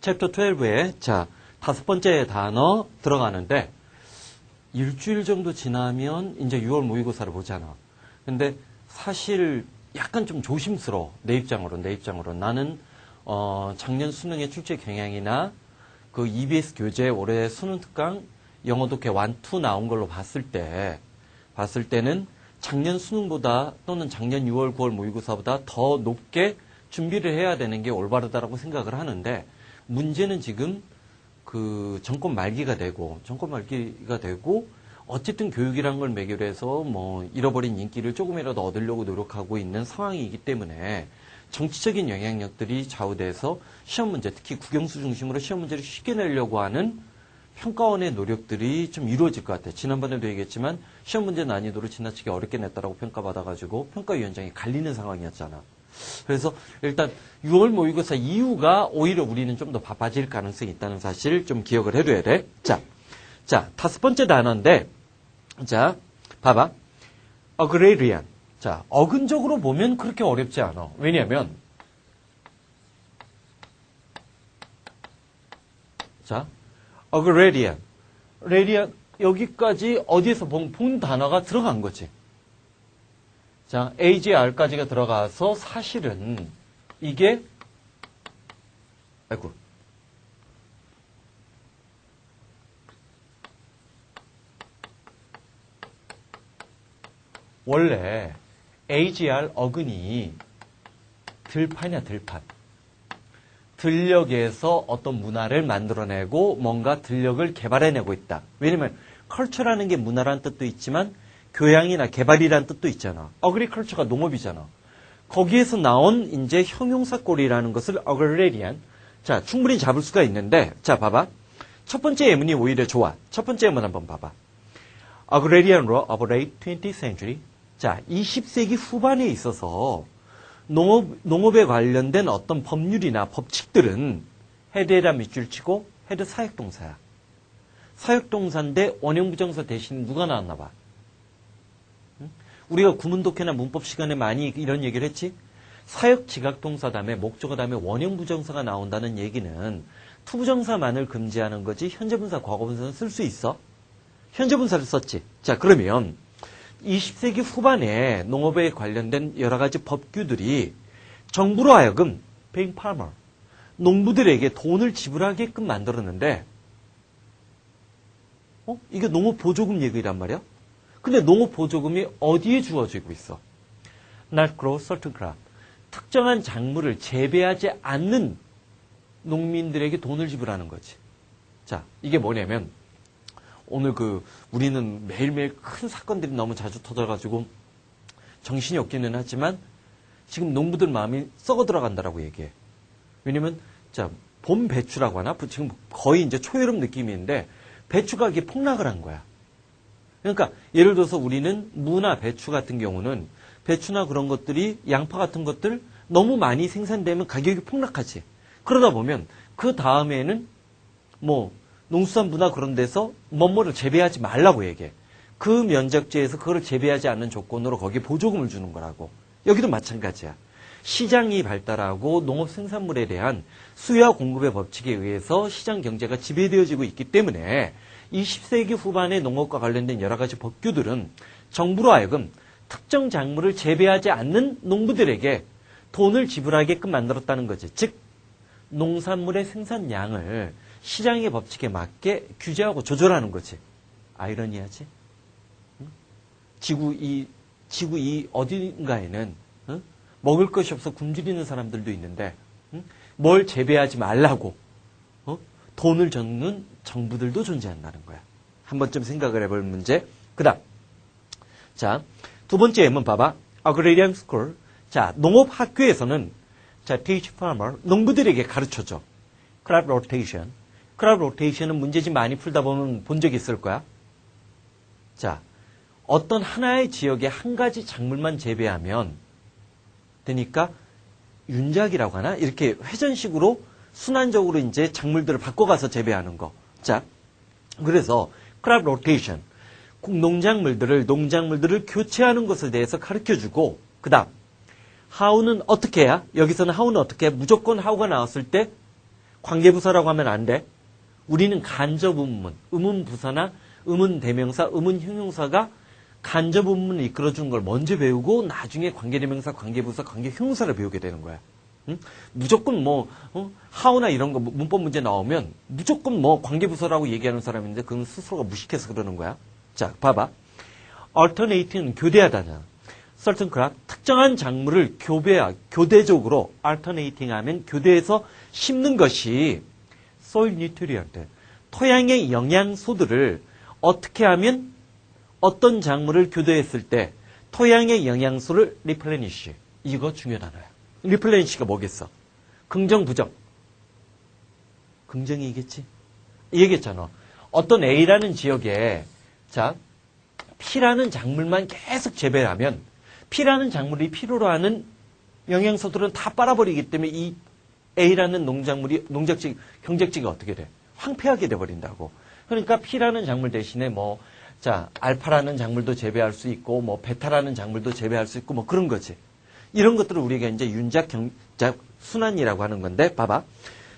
챕터 12에 자, 5번째 단어 들어가는데 일주일 정도 지나면 이제 6월 모의고사를 보잖아. 근데 사실 약간 좀 조심스러워. 내 입장으로. 나는 작년 수능의 출제 경향이나 그 EBS 교재 올해 수능 특강 영어 독해 1, 2 나온 걸로 봤을 때는 작년 수능보다 또는 작년 6월, 9월 모의고사보다 더 높게 준비를 해야 되는 게 올바르다라고 생각을 하는데 문제는 지금 그 정권 말기가 되고 어쨌든 교육이란 걸 매개로 해서 뭐 잃어버린 인기를 조금이라도 얻으려고 노력하고 있는 상황이기 때문에 정치적인 영향력들이 좌우돼서 시험 문제, 특히 국영수 중심으로 시험 문제를 쉽게 내려고 하는 평가원의 노력들이 좀 이루어질 것 같아요. 지난번에도 얘기했지만 시험 문제 난이도를 지나치게 어렵게 냈다라고 평가받아가지고 평가위원장이 갈리는 상황이었잖아. 그래서 일단 6월 모의고사 이후가 오히려 우리는 좀 더 바빠질 가능성이 있다는 사실을 좀 기억을 해둬야 돼. 자, 5번째 단어인데, 자, 봐봐. agrarian. 자, 어근적으로 보면 그렇게 어렵지 않아. 왜냐면, 자, agrarian. 여기까지 어디에서 본 단어가 들어간 거지. 자, AGR까지가 들어가서 사실은 이게, 아이고. 원래 AGR 어근이 들판이야, 들판. 들녘에서 어떤 문화를 만들어내고 뭔가 들녘을 개발해내고 있다. 왜냐면 컬처라는 게 문화라는 뜻도 있지만 교양이나 개발이라는 뜻도 있잖아. 어그리컬처가 농업이잖아. 거기에서 나온 이제 형용사꼴이라는 것을 agrarian. 자, 충분히 잡을 수가 있는데, 자, 봐봐. 첫 번째 예문이 오히려 좋아. 첫 번째 예문 한번 봐봐. agrarian으로 of late 20th century. 자, 20세기 후반에 있어서 농업에 관련된 어떤 법률이나 법칙들은 헤드에다 밑줄 치고 헤드 사역동사야. 사역동사인데 원형부정사 대신 누가 나왔나 봐. 우리가 구문독해나 문법 시간에 많이 이런 얘기를 했지? 사역지각동사 다음에 목적어 다음에 원형부정사가 나온다는 얘기는 투부정사만을 금지하는 거지 현재분사, 과거분사는 쓸 수 있어? 현재분사를 썼지. 자, 그러면 20세기 후반에 농업에 관련된 여러 가지 법규들이 정부로 하여금 paying farmer, 농부들에게 돈을 지불하게끔 만들었는데 이게 농업보조금 얘기란 말이야? 근데 농업보조금이 어디에 주어지고 있어? Not grow certain crop. 특정한 작물을 재배하지 않는 농민들에게 돈을 지불하는 거지. 자, 이게 뭐냐면 오늘 우리는 매일매일 큰 사건들이 너무 자주 터져가지고 정신이 없기는 하지만 지금 농부들 마음이 썩어 들어간다라고 얘기해. 왜냐면, 자, 봄 배추라고 하나? 지금 거의 이제 초여름 느낌인데 배추 가격이 폭락을 한 거야. 그러니까 예를 들어서 우리는 무나 배추 같은 경우는 배추나 그런 것들이 양파 같은 것들 너무 많이 생산되면 가격이 폭락하지. 그러다 보면 그 다음에는 뭐 농수산부나 그런 데서 뭐뭐를 재배하지 말라고 얘기해. 그 면적지에서 그걸 재배하지 않는 조건으로 거기에 보조금을 주는 거라고. 여기도 마찬가지야. 시장이 발달하고 농업 생산물에 대한 수요와 공급의 법칙에 의해서 시장 경제가 지배되어지고 있기 때문에 20세기 후반의 농업과 관련된 여러 가지 법규들은 정부로 하여금 특정 작물을 재배하지 않는 농부들에게 돈을 지불하게끔 만들었다는 거지. 즉 농산물의 생산량을 시장의 법칙에 맞게 규제하고 조절하는 거지. 아이러니하지? 지구 이 어딘가에는 먹을 것이 없어 굶주리는 사람들도 있는데 뭘 재배하지 말라고 돈을 줬는 정부들도 존재한다는 거야. 한 번쯤 생각을 해볼 문제. 그 다음. 자, 두 번째 예문 봐봐. Agrarian School. 자, 농업학교에서는 자, teach farmer. 농부들에게 가르쳐줘. Crop rotation. 크랍 로테이션은 문제집 많이 풀다 보면 본 적이 있을 거야. 자, 어떤 하나의 지역에 한 가지 작물만 재배하면 되니까 윤작이라고 하나? 이렇게 회전식으로 순환적으로 이제 작물들을 바꿔가서 재배하는 거. 자, 그래서 크랍 로테이션. 농작물들을 교체하는 것에 대해서 가르쳐주고, 그 다음, how는 어떻게 해야? 여기서는 how는 어떻게 해? 무조건 how가 나왔을 때 관계부사라고 하면 안 돼. 우리는 간접 의문문, 의문부사나 의문대명사, 의문형용사가 간접 의문문을 이끌어주는 걸 먼저 배우고 나중에 관계대명사, 관계부사, 관계형용사를 배우게 되는 거야. 응? 무조건 how나 이런 거 문법 문제 나오면 무조건 관계부사라고 얘기하는 사람인데 그건 스스로가 무식해서 그러는 거야. 자, 봐봐. alternate는 교대하다잖아. certain crop, 특정한 작물을 교대적으로 alternating 하면 교대해서 심는 것이 soil nutrient, 토양의 영양소들을 어떻게 하면 어떤 작물을 교대했을 때 토양의 영양소를 replenish. 이거 중요한 단어야. replenish가 뭐겠어? 긍정, 부정. 긍정이겠지? 얘기했잖아. 어떤 A라는 지역에 자 P라는 작물만 계속 재배를 하면 P라는 작물이 필요로 하는 영양소들은 다 빨아버리기 때문에 이 A라는 농작물이, 경작지가 어떻게 돼? 황폐하게 돼버린다고. 그러니까 P라는 작물 대신에 알파라는 작물도 재배할 수 있고, 베타라는 작물도 재배할 수 있고, 그런 거지. 이런 것들을 우리가 이제 윤작, 경작, 순환이라고 하는 건데, 봐봐.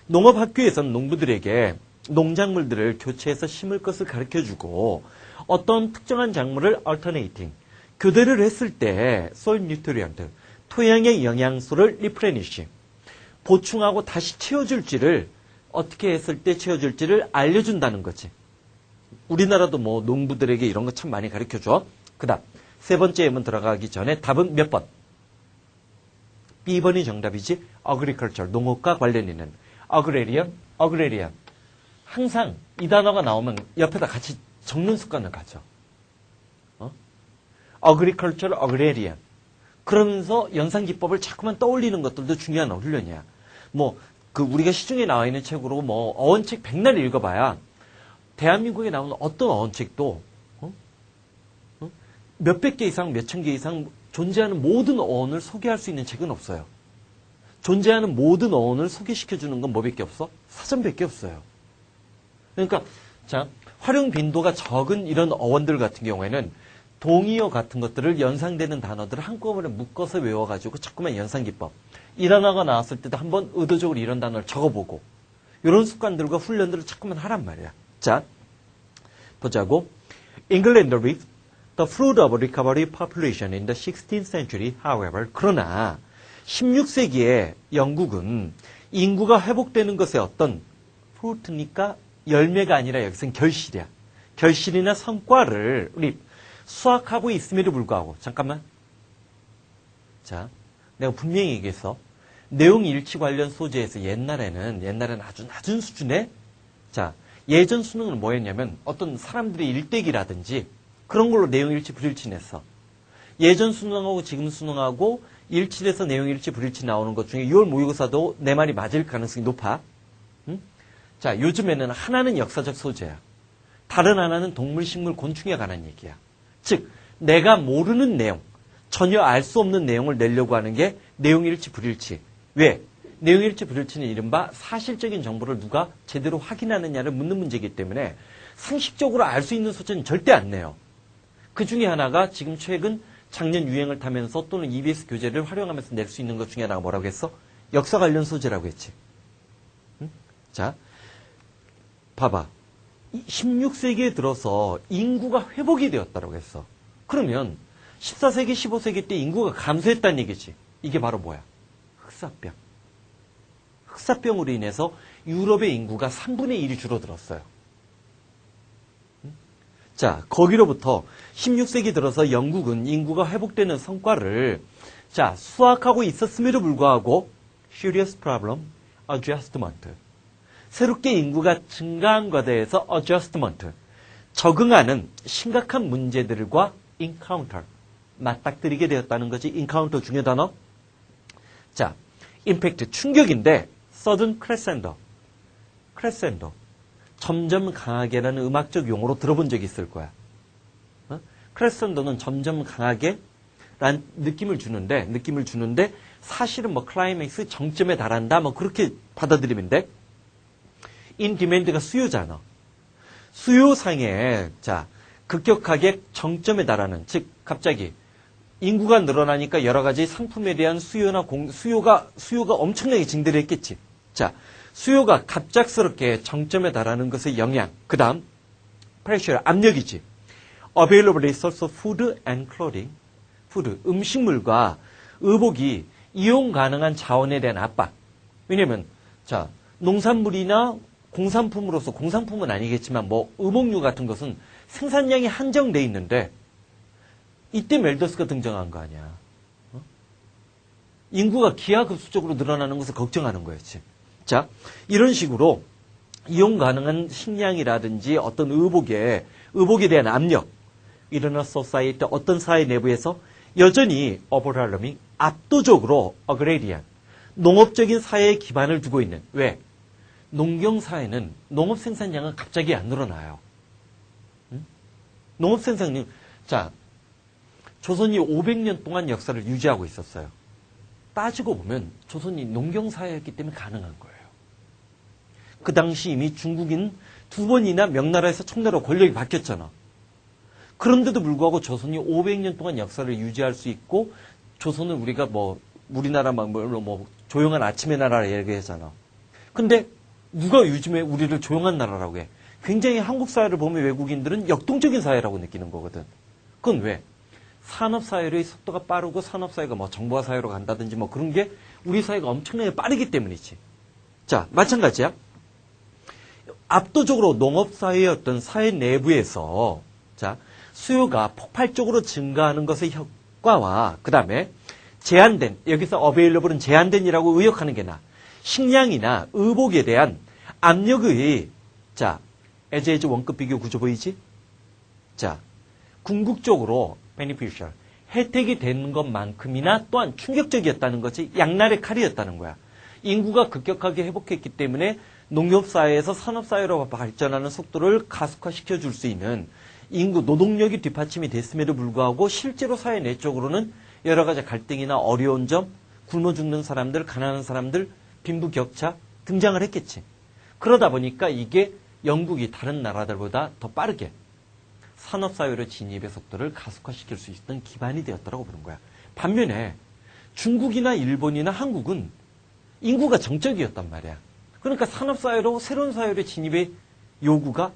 농업학교에서는 농부들에게 농작물들을 교체해서 심을 것을 가르쳐주고, 어떤 특정한 작물을 alternating, 교대를 했을 때, soil nutrient, 토양의 영양소를 replenish, 보충하고 다시 채워줄지를, 어떻게 했을 때 채워줄지를 알려준다는 거지. 우리나라도 농부들에게 이런 거 참 많이 가르쳐줘. 그 다음, 세 번째 예문 들어가기 전에 답은 몇 번? B번이 정답이지. agriculture, 농업과 관련 있는. agrarian. 항상 이 단어가 나오면 옆에다 같이 적는 습관을 가져. agriculture, agrarian. 그러면서 연상기법을 자꾸만 떠올리는 것들도 중요한 훈련이야. 우리가 시중에 나와 있는 책으로 어원책 백날 읽어봐야 대한민국에 나오는 어떤 어원책도 몇백 개 이상, 몇천 개 이상 존재하는 모든 어원을 소개할 수 있는 책은 없어요. 존재하는 모든 어원을 소개시켜주는 건 뭐밖에 없어? 사전밖에 없어요. 그러니까 활용 빈도가 적은 이런 어원들 같은 경우에는 동의어 같은 것들을 연상되는 단어들을 한꺼번에 묶어서 외워가지고 자꾸만 연상기법. 이 단어가 나왔을 때도 한번 의도적으로 이런 단어를 적어보고 이런 습관들과 훈련들을 자꾸만 하란 말이야. 자, 보자고. England with the fruit of recovery population in the 16th century, however. 그러나 16세기에 영국은 인구가 회복되는 것에 어떤 fruit니까 열매가 아니라 여기서는 결실이야. 결실이나 성과를 수확하고 있음에도 불구하고 잠깐만. 자, 내가 분명히 얘기했어. 내용 일치 관련 소재에서 옛날에는 아주 낮은 수준의 예전 수능은 뭐였냐면 어떤 사람들의 일대기라든지 그런 걸로 내용 일치 불일치 냈어. 예전 수능하고 지금 수능하고 일치돼서 내용 일치 불일치 나오는 것 중에 6월 모의고사도 내 말이 맞을 가능성이 높아. 응? 자, 요즘에는 하나는 역사적 소재야. 다른 하나는 동물, 식물, 곤충에 관한 얘기야. 즉, 내가 모르는 내용, 전혀 알 수 없는 내용을 내려고 하는 게 내용일치, 불일치. 왜? 내용일치, 불일치는 이른바 사실적인 정보를 누가 제대로 확인하느냐를 묻는 문제이기 때문에 상식적으로 알 수 있는 소재는 절대 안 내요. 그 중에 하나가 지금 최근 작년 유행을 타면서 또는 EBS 교재를 활용하면서 낼 수 있는 것 중에 하나가 뭐라고 했어? 역사 관련 소재라고 했지. 응? 자, 봐봐. 16세기에 들어서 인구가 회복이 되었다고 했어. 그러면 14세기, 15세기 때 인구가 감소했다는 얘기지. 이게 바로 뭐야? 흑사병. 흑사병으로 인해서 유럽의 인구가 3분의 1이 줄어들었어요. 자, 거기로부터 16세기 들어서 영국은 인구가 회복되는 성과를 수확하고 있었음에도 불구하고 serious problem, adjustment. 새롭게 인구가 증가함과 대해서 adjustment, 적응하는 심각한 문제들과 encounter, 맞닥뜨리게 되었다는 거지. encounter 중요 단어. 자, impact, 충격인데 sudden crescendo, 점점 강하게라는 음악적 용어로 들어본 적이 있을 거야. crescendo는 점점 강하게 라는 느낌을 주는데 사실은 클라이맥스 정점에 달한다 그렇게 받아들이면 돼. in demand가 수요잖아. 수요상에 급격하게 정점에 달하는, 즉 갑자기 인구가 늘어나니까 여러 가지 상품에 대한 수요가 엄청나게 증대를 했겠지. 자, 수요가 갑작스럽게 정점에 달하는 것의 영향. 그 다음, pressure, 압력이지. Available resource of food and clothing. food, 음식물과 의복이 이용 가능한 자원에 대한 압박. 왜냐면, 자, 농산물이나 공산품으로서, 공산품은 아니겠지만, 뭐, 의복류 같은 것은 생산량이 한정돼 있는데, 이때 멜더스가 등장한 거 아니야. 어? 인구가 기하급수적으로 늘어나는 것을 걱정하는 거였지. 자, 이런 식으로 이용 가능한 식량이라든지 어떤 의복에 대한 압력, 이런 소사이티 어떤 사회 내부에서 여전히 overwhelming, 압도적으로 agrarian, 농업적인 사회에 기반을 두고 있는. 왜? 농경 사회는 농업 생산량은 갑자기 안 늘어나요. 응? 농업 생산량, 자, 조선이 500년 동안 역사를 유지하고 있었어요. 따지고 보면 조선이 농경 사회였기 때문에 가능한 거예요. 그 당시 이미 중국인 2번이나 명나라에서 청나라 권력이 바뀌었잖아. 그런데도 불구하고 조선이 500년 동안 역사를 유지할 수 있고, 조선은 우리가 뭐 우리나라 뭐 조용한 아침의 나라라 얘기하잖아. 근데 누가 요즘에 우리를 조용한 나라라고 해? 굉장히 한국 사회를 보면 외국인들은 역동적인 사회라고 느끼는 거거든. 그건 왜? 산업사회의 속도가 빠르고 산업사회가 뭐 정보화사회로 간다든지 뭐 그런 게 우리 사회가 엄청나게 빠르기 때문이지. 자, 마찬가지야. 압도적으로 농업사회의 어떤 사회 내부에서, 자, 수요가 폭발적으로 증가하는 것의 효과와, 그 다음에 제한된, 여기서 available은 제한된이라고 의역하는 게 나. 식량이나 의복에 대한 압력의, 자, as 원급 비교 구조 보이지? 자, 궁극적으로 beneficial, 혜택이 된 것만큼이나 또한 충격적이었다는 것이 양날의 칼이었다는 거야. 인구가 급격하게 회복했기 때문에 농업사회에서 산업사회로 발전하는 속도를 가속화시켜 줄 수 있는 인구, 노동력이 뒷받침이 됐음에도 불구하고 실제로 사회 내적으로는 여러 가지 갈등이나 어려운 점, 굶어 죽는 사람들, 가난한 사람들, 빈부격차 등장을 했겠지. 그러다 보니까 이게 영국이 다른 나라들보다 더 빠르게 산업사회로 진입의 속도를 가속화시킬 수 있던 기반이 되었다고 보는 거야. 반면에 중국이나 일본이나 한국은 인구가 정적이었단 말이야. 그러니까 산업사회로 새로운 사회로 진입의 요구가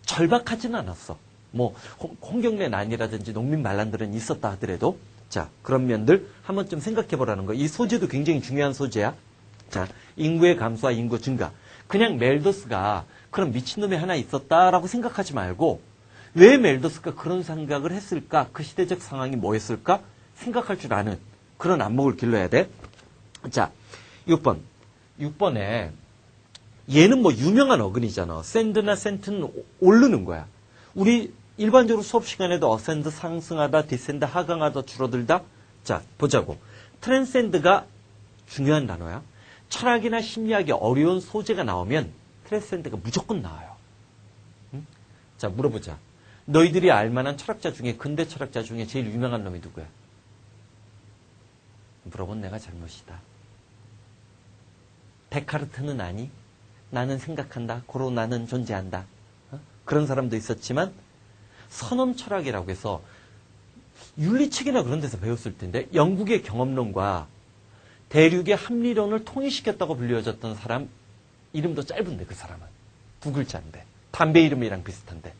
절박하지는 않았어. 뭐 홍경래 난이라든지 농민 반란들은 있었다 하더라도, 자, 그런 면들 한 번쯤 생각해 보라는 거. 이 소재도 굉장히 중요한 소재야. 자, 인구의 감소와 인구 증가. 그냥 멜더스가 그런 미친놈이 하나 있었다라고 생각하지 말고, 왜 멜더스가 그런 생각을 했을까? 그 시대적 상황이 뭐였을까? 생각할 줄 아는 그런 안목을 길러야 돼. 자, 6번. 6번에 얘는 뭐 유명한 어근이잖아. 샌드나 센트는 오르는 거야. 우리 일반적으로 수업 시간에도 어센드 상승하다, 디센드 하강하다, 줄어들다. 자, 보자고. 트랜센드가 중요한 단어야. 철학이나 심리학이 어려운 소재가 나오면 트랜센드가 무조건 나와요. 응? 자, 물어보자. 너희들이 알만한 철학자 중에, 근대 철학자 중에 제일 유명한 놈이 누구야? 물어본 내가 잘못이다. 데카르트는 아니? 나는 생각한다. 고로 나는 존재한다. 그런 사람도 있었지만 선언 철학이라고 해서 윤리책이나 그런 데서 배웠을 텐데, 영국의 경험론과 대륙의 합리론을 통일시켰다고 불려졌던 사람 이름도 짧은데, 그 사람은 두 글자인데 담배 이름이랑 비슷한데,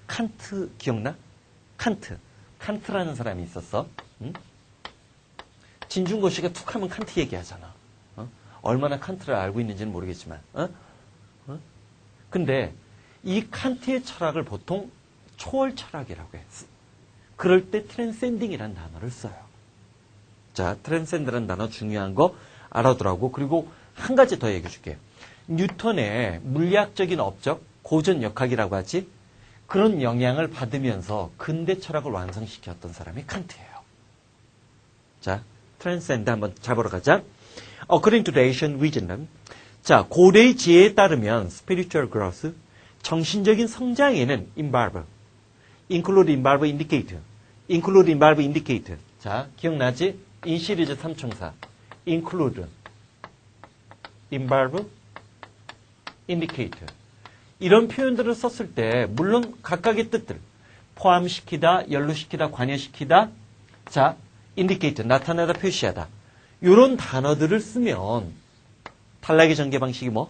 칸트 기억나? 칸트라는 사람이 있었어. 응? 진중권 씨가 툭 하면 칸트 얘기하잖아. 얼마나 칸트를 알고 있는지는 모르겠지만. 근데 이 칸트의 철학을 보통 초월 철학이라고 해. 그럴 때 트랜센딩이라는 단어를 써요. 자, 트랜센드라는 단어 중요한 거 알아두라고. 그리고 한 가지 더 얘기해 줄게요. 뉴턴의 물리학적인 업적, 고전 역학이라고 하지, 그런 영향을 받으면서 근대 철학을 완성시켰던 사람이 칸트예요. 자, 트랜센드 한번 잡으러 가자. According to the Asian wisdom, 자, 고대의 지혜에 따르면 spiritual growth, 정신적인 성장에는 include, indicate. 자, 기억나지? 인 시리즈 3총사. include, involve, indicate. 이런 표현들을 썼을 때 물론 각각의 뜻들, 포함시키다, 연루시키다, 관여시키다, 자, indicate, 나타내다, 표시하다. 이런 단어들을 쓰면 탈락의 전개 방식이 뭐?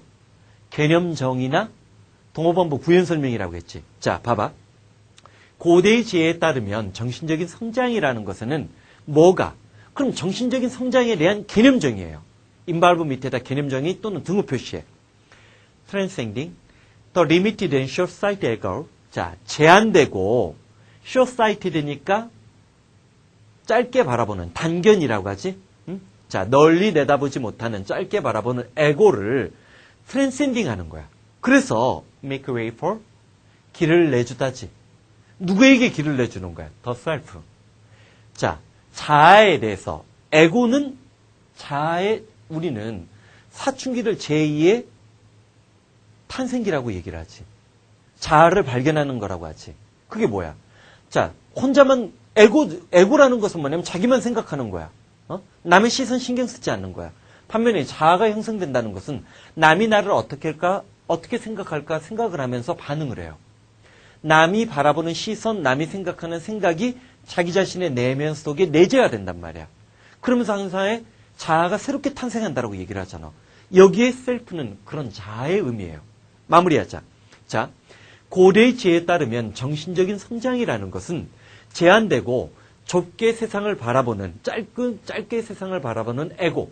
개념 정의나 동호반복 부연 설명이라고 했지. 자, 봐봐. 고대의 지혜에 따르면 정신적인 성장이라는 것은 뭐가? 그럼 정신적인 성장에 대한 개념 정의예요. 인발브 밑에다 개념 정의 또는 등호 표시해. Transcending the limited and short-sighted ego. 자, 제한되고 short-sighted니까 짧게 바라보는 단견이라고 하지. 자, 널리 내다보지 못하는 짧게 바라보는 에고를 트랜센딩 하는 거야. 그래서 make way for 길을 내주다지. 누구에게 길을 내주는 거야? The self. 자, 자아에 대해서 에고는 자아에 우리는 사춘기를 제2의 탄생기라고 얘기를 하지. 자아를 발견하는 거라고 하지. 그게 뭐야? 자, 혼자만 에고라는 것은 뭐냐면 자기만 생각하는 거야. 남의 시선 신경 쓰지 않는 거야. 반면에 자아가 형성된다는 것은 남이 나를 어떻게 생각할까 생각을 하면서 반응을 해요. 남이 바라보는 시선, 남이 생각하는 생각이 자기 자신의 내면 속에 내재화된단 말이야. 그러면서 항상 자아가 새롭게 탄생한다라고 얘기를 하잖아. 여기에 셀프는 그런 자아의 의미예요. 마무리하자. 자, 고대의 지혜에 따르면 정신적인 성장이라는 것은 제한되고 좁게 세상을 바라보는 짧게 세상을 바라보는 에고,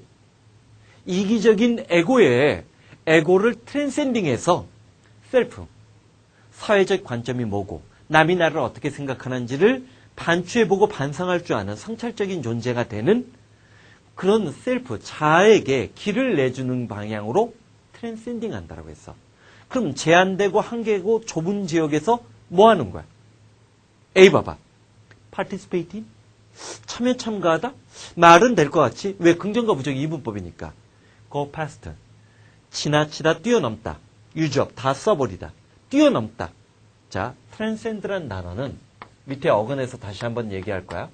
이기적인 에고를 트랜센딩해서 셀프, 사회적 관점이 뭐고 남이 나를 어떻게 생각하는지를 반추해보고 반성할 줄 아는 성찰적인 존재가 되는 그런 셀프, 자아에게 길을 내주는 방향으로 트랜센딩 한다고 했어. 그럼 제한되고 한계고 좁은 지역에서 뭐 하는 거야? A 봐봐. participating? 참여하다? 말은 될 것 같지? 왜? 긍정과 부정이 이분법이니까. go past. 지나치다, 뛰어넘다. use up, 다 써버리다. 뛰어넘다. 자, transcend란 단어는 밑에 어근에서 다시 한번 얘기할 거야.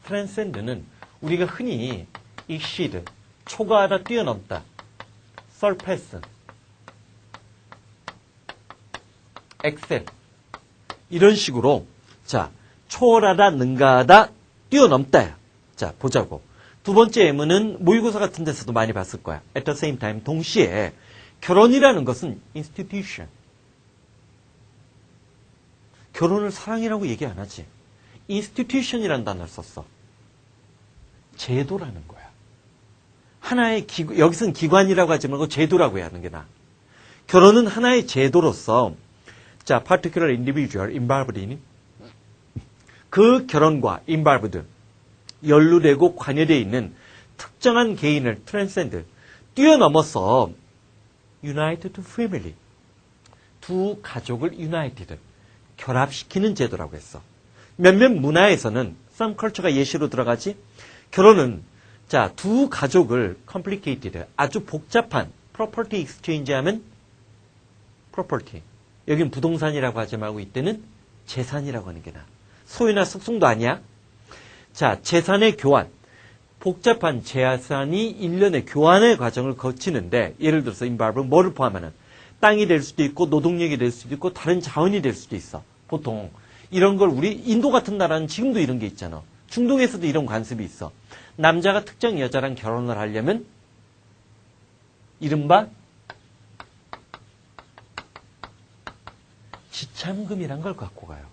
transcend는 우리가 흔히 exceed, 초과하다, 뛰어넘다. surpass, excel. 이런 식으로 자, 초월하다, 능가하다, 뛰어넘다야. 자, 보자고. 두 번째 M은 모의고사 같은 데서도 많이 봤을 거야. At the same time, 동시에 결혼이라는 것은 institution. 결혼을 사랑이라고 얘기 안 하지. institution이라는 단어를 썼어. 제도라는 거야. 하나의 여기서는 기관이라고 하지 말고 제도라고 해야 하는 게 나아. 결혼은 하나의 제도로서 자, particular individual involved in 그 결혼과 involved 연루되고 관여되어 있는 특정한 개인을 transcend 뛰어넘어서 united to family 두 가족을 united 결합시키는 제도라고 했어. 몇몇 문화에서는 some culture가 예시로 들어가지. 결혼은 자, 두 가족을 complicated 아주 복잡한 property exchange 하면 property 여긴 부동산이라고 하지 말고 이때는 재산이라고 하는 게 나아. 소유나 숙성도 아니야. 자, 재산의 교환. 복잡한 재산이 일련의 교환의 과정을 거치는데 예를 들어서 involve 뭐를 포함하는 땅이 될 수도 있고 노동력이 될 수도 있고 다른 자원이 될 수도 있어. 보통 이런 걸 우리 인도 같은 나라는 지금도 이런 게 있잖아. 중동에서도 이런 관습이 있어. 남자가 특정 여자랑 결혼을 하려면 이른바 지참금이란 걸 갖고 가요.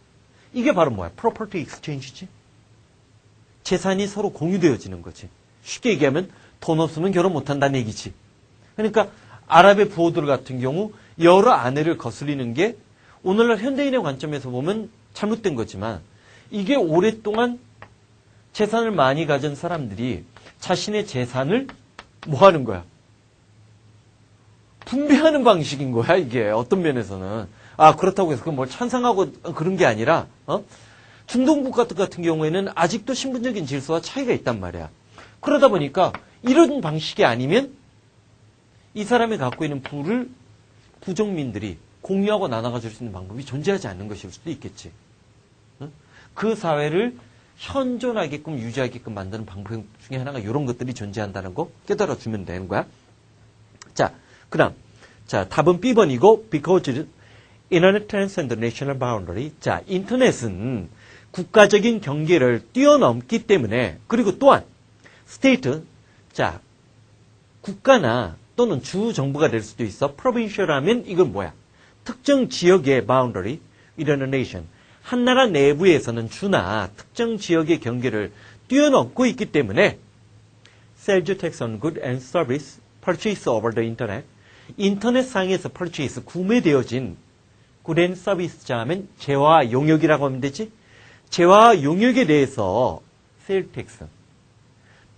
이게 바로 뭐야? 프로퍼티 익스체인지지. 재산이 서로 공유되어지는 거지. 쉽게 얘기하면 돈 없으면 결혼 못한다는 얘기지. 그러니까 아랍의 부호들 같은 경우 여러 아내를 거스리는 게 오늘날 현대인의 관점에서 보면 잘못된 거지만 이게 오랫동안 재산을 많이 가진 사람들이 자신의 재산을 뭐 하는 거야? 분배하는 방식인 거야, 이게. 어떤 면에서는. 아, 그렇다고 해서 그걸 뭘 찬성하고 그런 게 아니라, 중동국 같은 경우에는 아직도 신분적인 질서와 차이가 있단 말이야. 그러다 보니까 이런 방식이 아니면 이 사람이 갖고 있는 부를 부족민들이 공유하고 나눠가줄 수 있는 방법이 존재하지 않는 것일 수도 있겠지. 그 사회를 현존하게끔 유지하게끔 만드는 방법 중에 하나가 이런 것들이 존재한다는 거 깨달아주면 되는 거야. 자, 그 다음. 자, 답은 B번이고, because Internet transcends national boundary. 자, 인터넷은 국가적인 경계를 뛰어넘기 때문에, 그리고 또한 state, 자, 국가나 또는 주 정부가 될 수도 있어. provincial 하면 이건 뭐야? 특정 지역의 boundary within a nation. 한 나라 내부에서는 주나 특정 지역의 경계를 뛰어넘고 있기 때문에 sales tax on goods and service purchased over the internet. 인터넷 상에서 purchase, 구매되어진 good and service 하면 재화 용역이라고 하면 되지? 재화 용역에 대해서 sales tax,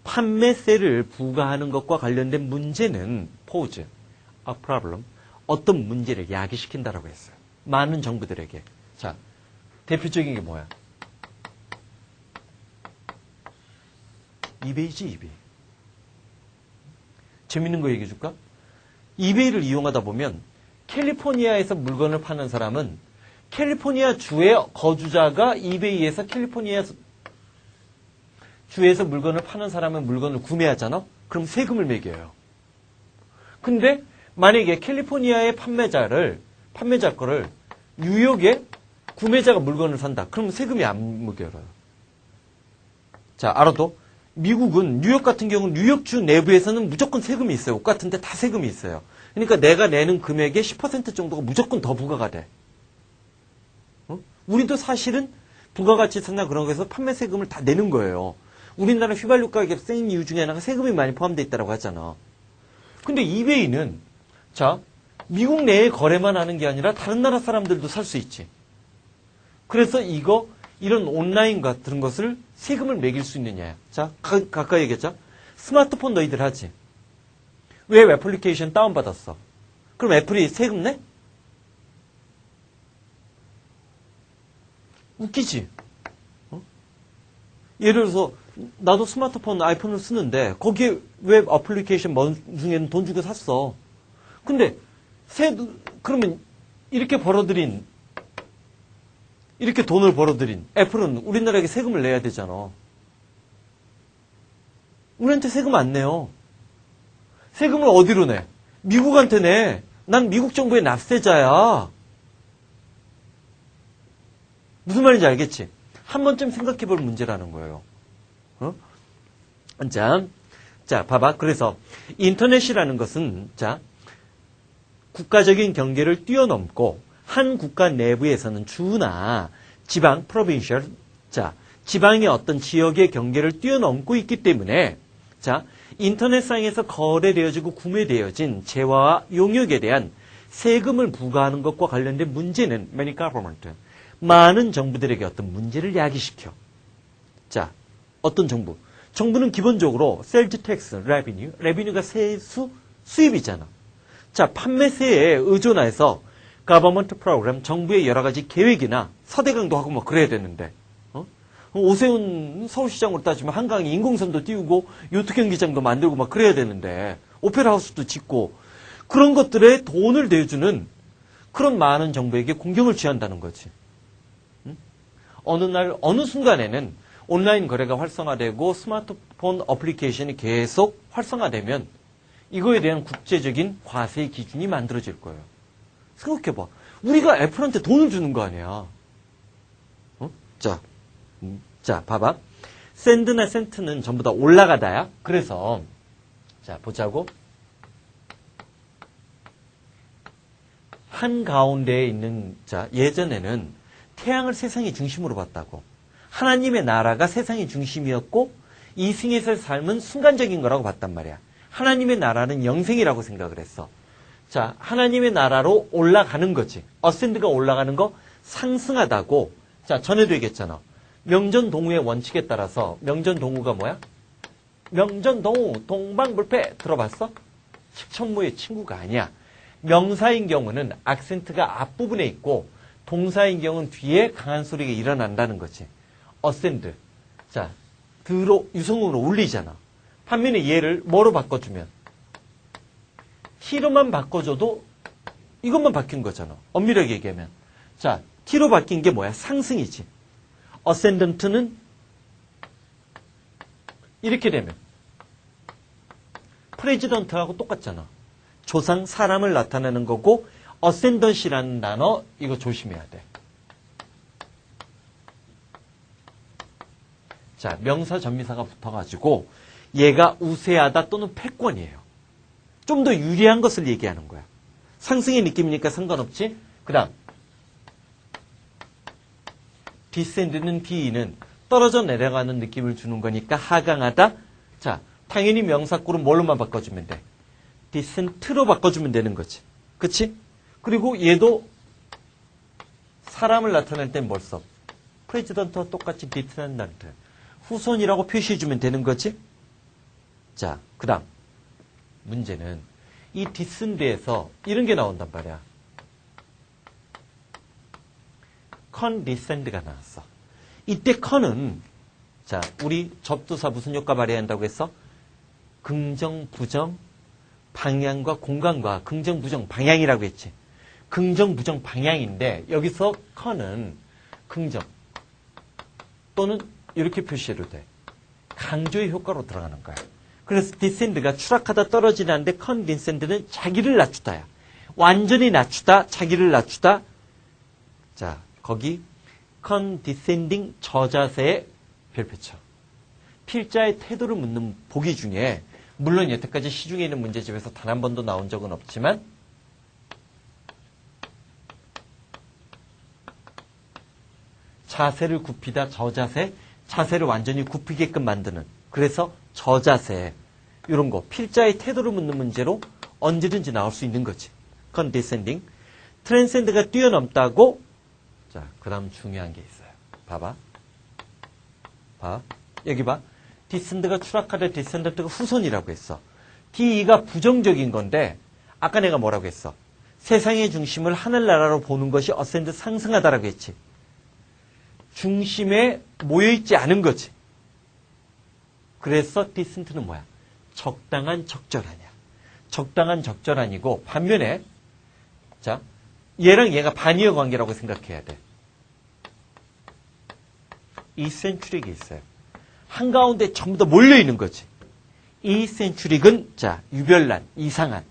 판매세를 부과하는 것과 관련된 문제는 pose, a problem, 어떤 문제를 야기시킨다라고 했어요. 많은 정부들에게. 자, 대표적인 게 뭐야? 이베이지, 이베이. 재밌는 거 얘기해 줄까? 이베이를 이용하다 보면 캘리포니아에서 물건을 파는 사람은 캘리포니아 주의 거주자가 이베이에서 캘리포니아 주에서 물건을 파는 사람은 물건을 구매하잖아? 그럼 세금을 매겨요. 근데 만약에 캘리포니아의 판매자 거를 뉴욕에 구매자가 물건을 산다. 그럼 세금이 안 매겨요. 자, 알아도 미국은 뉴욕 같은 경우는 뉴욕주 내부에서는 무조건 세금이 있어요. 옷 같은데 다 세금이 있어요. 그러니까 내가 내는 금액의 10% 정도가 무조건 더 부과가 돼. 우리도 사실은 부가가치세나 그런 거에서 판매 세금을 다 내는 거예요. 우리나라 휘발유 가격 센 이유 중에 하나가 세금이 많이 포함되어 있다고 하잖아. 근데 이베이는 자, 미국 내에 거래만 하는 게 아니라 다른 나라 사람들도 살 수 있지. 그래서 이런 온라인 같은 것을 세금을 매길 수 있느냐. 자, 가까이 얘기했죠. 스마트폰 너희들 하지. 웹 애플리케이션 다운받았어. 그럼 애플이 세금 내? 웃기지? 예를 들어서 나도 스마트폰 아이폰을 쓰는데 거기에 웹 애플리케이션 중에는 돈 주고 샀어. 근데 그러면 이렇게 돈을 벌어들인 애플은 우리나라에게 세금을 내야 되잖아. 우리한테 세금 안 내요. 세금을 어디로 내? 미국한테 내. 난 미국 정부의 납세자야. 무슨 말인지 알겠지? 한 번쯤 생각해 볼 문제라는 거예요. 자, 봐봐. 그래서 인터넷이라는 것은 자, 국가적인 경계를 뛰어넘고 한 국가 내부에서는 주나 지방, provincial, 자, 지방의 어떤 지역의 경계를 뛰어넘고 있기 때문에 자, 인터넷상에서 거래되어지고 구매되어진 재화와 용역에 대한 세금을 부과하는 것과 관련된 문제는 many government, 많은 정부들에게 어떤 문제를 야기시켜. 자, 어떤 정부? 정부는 기본적으로 sales tax, revenue가 세수, 수입이잖아. 자, 판매세에 의존해서 government program, 정부의 여러 가지 계획이나 서대강도 하고 뭐 그래야 되는데, 오세훈 서울시장으로 따지면 한강에 인공섬도 띄우고 요트 경기장도 만들고 막 그래야 되는데, 오페라 하우스도 짓고 그런 것들에 돈을 대주는 그런 많은 정부에게 공경을 취한다는 거지. 어느 날 어느 순간에는 온라인 거래가 활성화되고 스마트폰 어플리케이션이 계속 활성화되면 이거에 대한 국제적인 과세 기준이 만들어질 거예요. 생각해봐. 우리가 애플한테 돈을 주는 거 아니야. 자, 봐봐. 샌드나 센트는 전부 다 올라가다야. 그래서 자, 보자고. 한가운데에 있는 자, 예전에는 태양을 세상의 중심으로 봤다고. 하나님의 나라가 세상의 중심이었고 이승에서의 삶은 순간적인 거라고 봤단 말이야. 하나님의 나라는 영생이라고 생각을 했어. 자, 하나님의 나라로 올라가는 거지. 어센드가 올라가는 거 상승하다고. 자, 전에도 얘기했잖아. 명전동우의 원칙에 따라서 명전동우가 뭐야? 명전동우, 동방불패 들어봤어? 식천무의 친구가 아니야. 명사인 경우는 악센트가 앞부분에 있고 동사인 경우는 뒤에 강한 소리가 일어난다는 거지. 어센드. 자, 유성으로 올리잖아. 반면에 얘를 뭐로 바꿔주면? T로만 바꿔줘도 이것만 바뀐 거잖아. 엄밀하게 얘기하면. 자, T로 바뀐 게 뭐야? 상승이지. 어센던트는 이렇게 되면 프레지던트하고 똑같잖아. 조상, 사람을 나타내는 거고 어센던시라는 단어 이거 조심해야 돼. 자, 명사 전미사가 붙어가지고 얘가 우세하다 또는 패권이에요. 좀 더 유리한 것을 얘기하는 거야. 상승의 느낌이니까 상관없지? 그 다음 descend는 DE는 떨어져 내려가는 느낌을 주는 거니까 하강하다. 자, 당연히 명사구를 뭘로만 바꿔주면 돼? descent로 바꿔주면 되는 거지. 그치? 그리고 얘도 사람을 나타낼 땐 뭘 써? 프레지던트와 똑같이 descendant. 후손이라고 표시해주면 되는 거지? 자, 그 다음 문제는 이 descend에서 이런 게 나온단 말이야. condescend가 나왔어. 이때 con은 자, 우리 접두사 무슨 효과 발휘한다고 했어? 긍정, 부정, 방향과 공간과 긍정, 부정, 방향이라고 했지. 긍정, 부정, 방향인데 여기서 con은 긍정 또는 이렇게 표시해도 돼. 강조의 효과로 들어가는 거야. 그래서 descend가 추락하다 떨어지는데 condescend는 자기를 낮추다야. 완전히 낮추다, 자기를 낮추다. 자, 거기 condescending 저자세의 별표쳐. 필자의 태도를 묻는 보기 중에 물론 여태까지 시중에 있는 문제집에서 단 한 번도 나온 적은 없지만 자세를 굽히다 저자세, 자세를 완전히 굽히게끔 만드는 그래서 저자세 이런 거 필자의 태도를 묻는 문제로 언제든지 나올 수 있는 거지. condescending. transcend가 뛰어넘다고 자, 그 다음 중요한 게 있어요. 봐봐. 봐. 여기 봐. descend가 추락하되 descendant가 후손이라고 했어. DE가 부정적인 건데 아까 내가 뭐라고 했어? 세상의 중심을 하늘나라로 보는 것이 ascend 상승하다라고 했지. 중심에 모여있지 않은 거지. 그래서 descend는 뭐야? 적당한 적절하냐. 적당한 적절한이고 반면에 자 얘랑 얘가 반이어 관계라고 생각해야 돼. 이센츄릭이 있어요. 한가운데 전부 다 몰려있는 거지. 이센츄릭은 자 유별난, 이상한.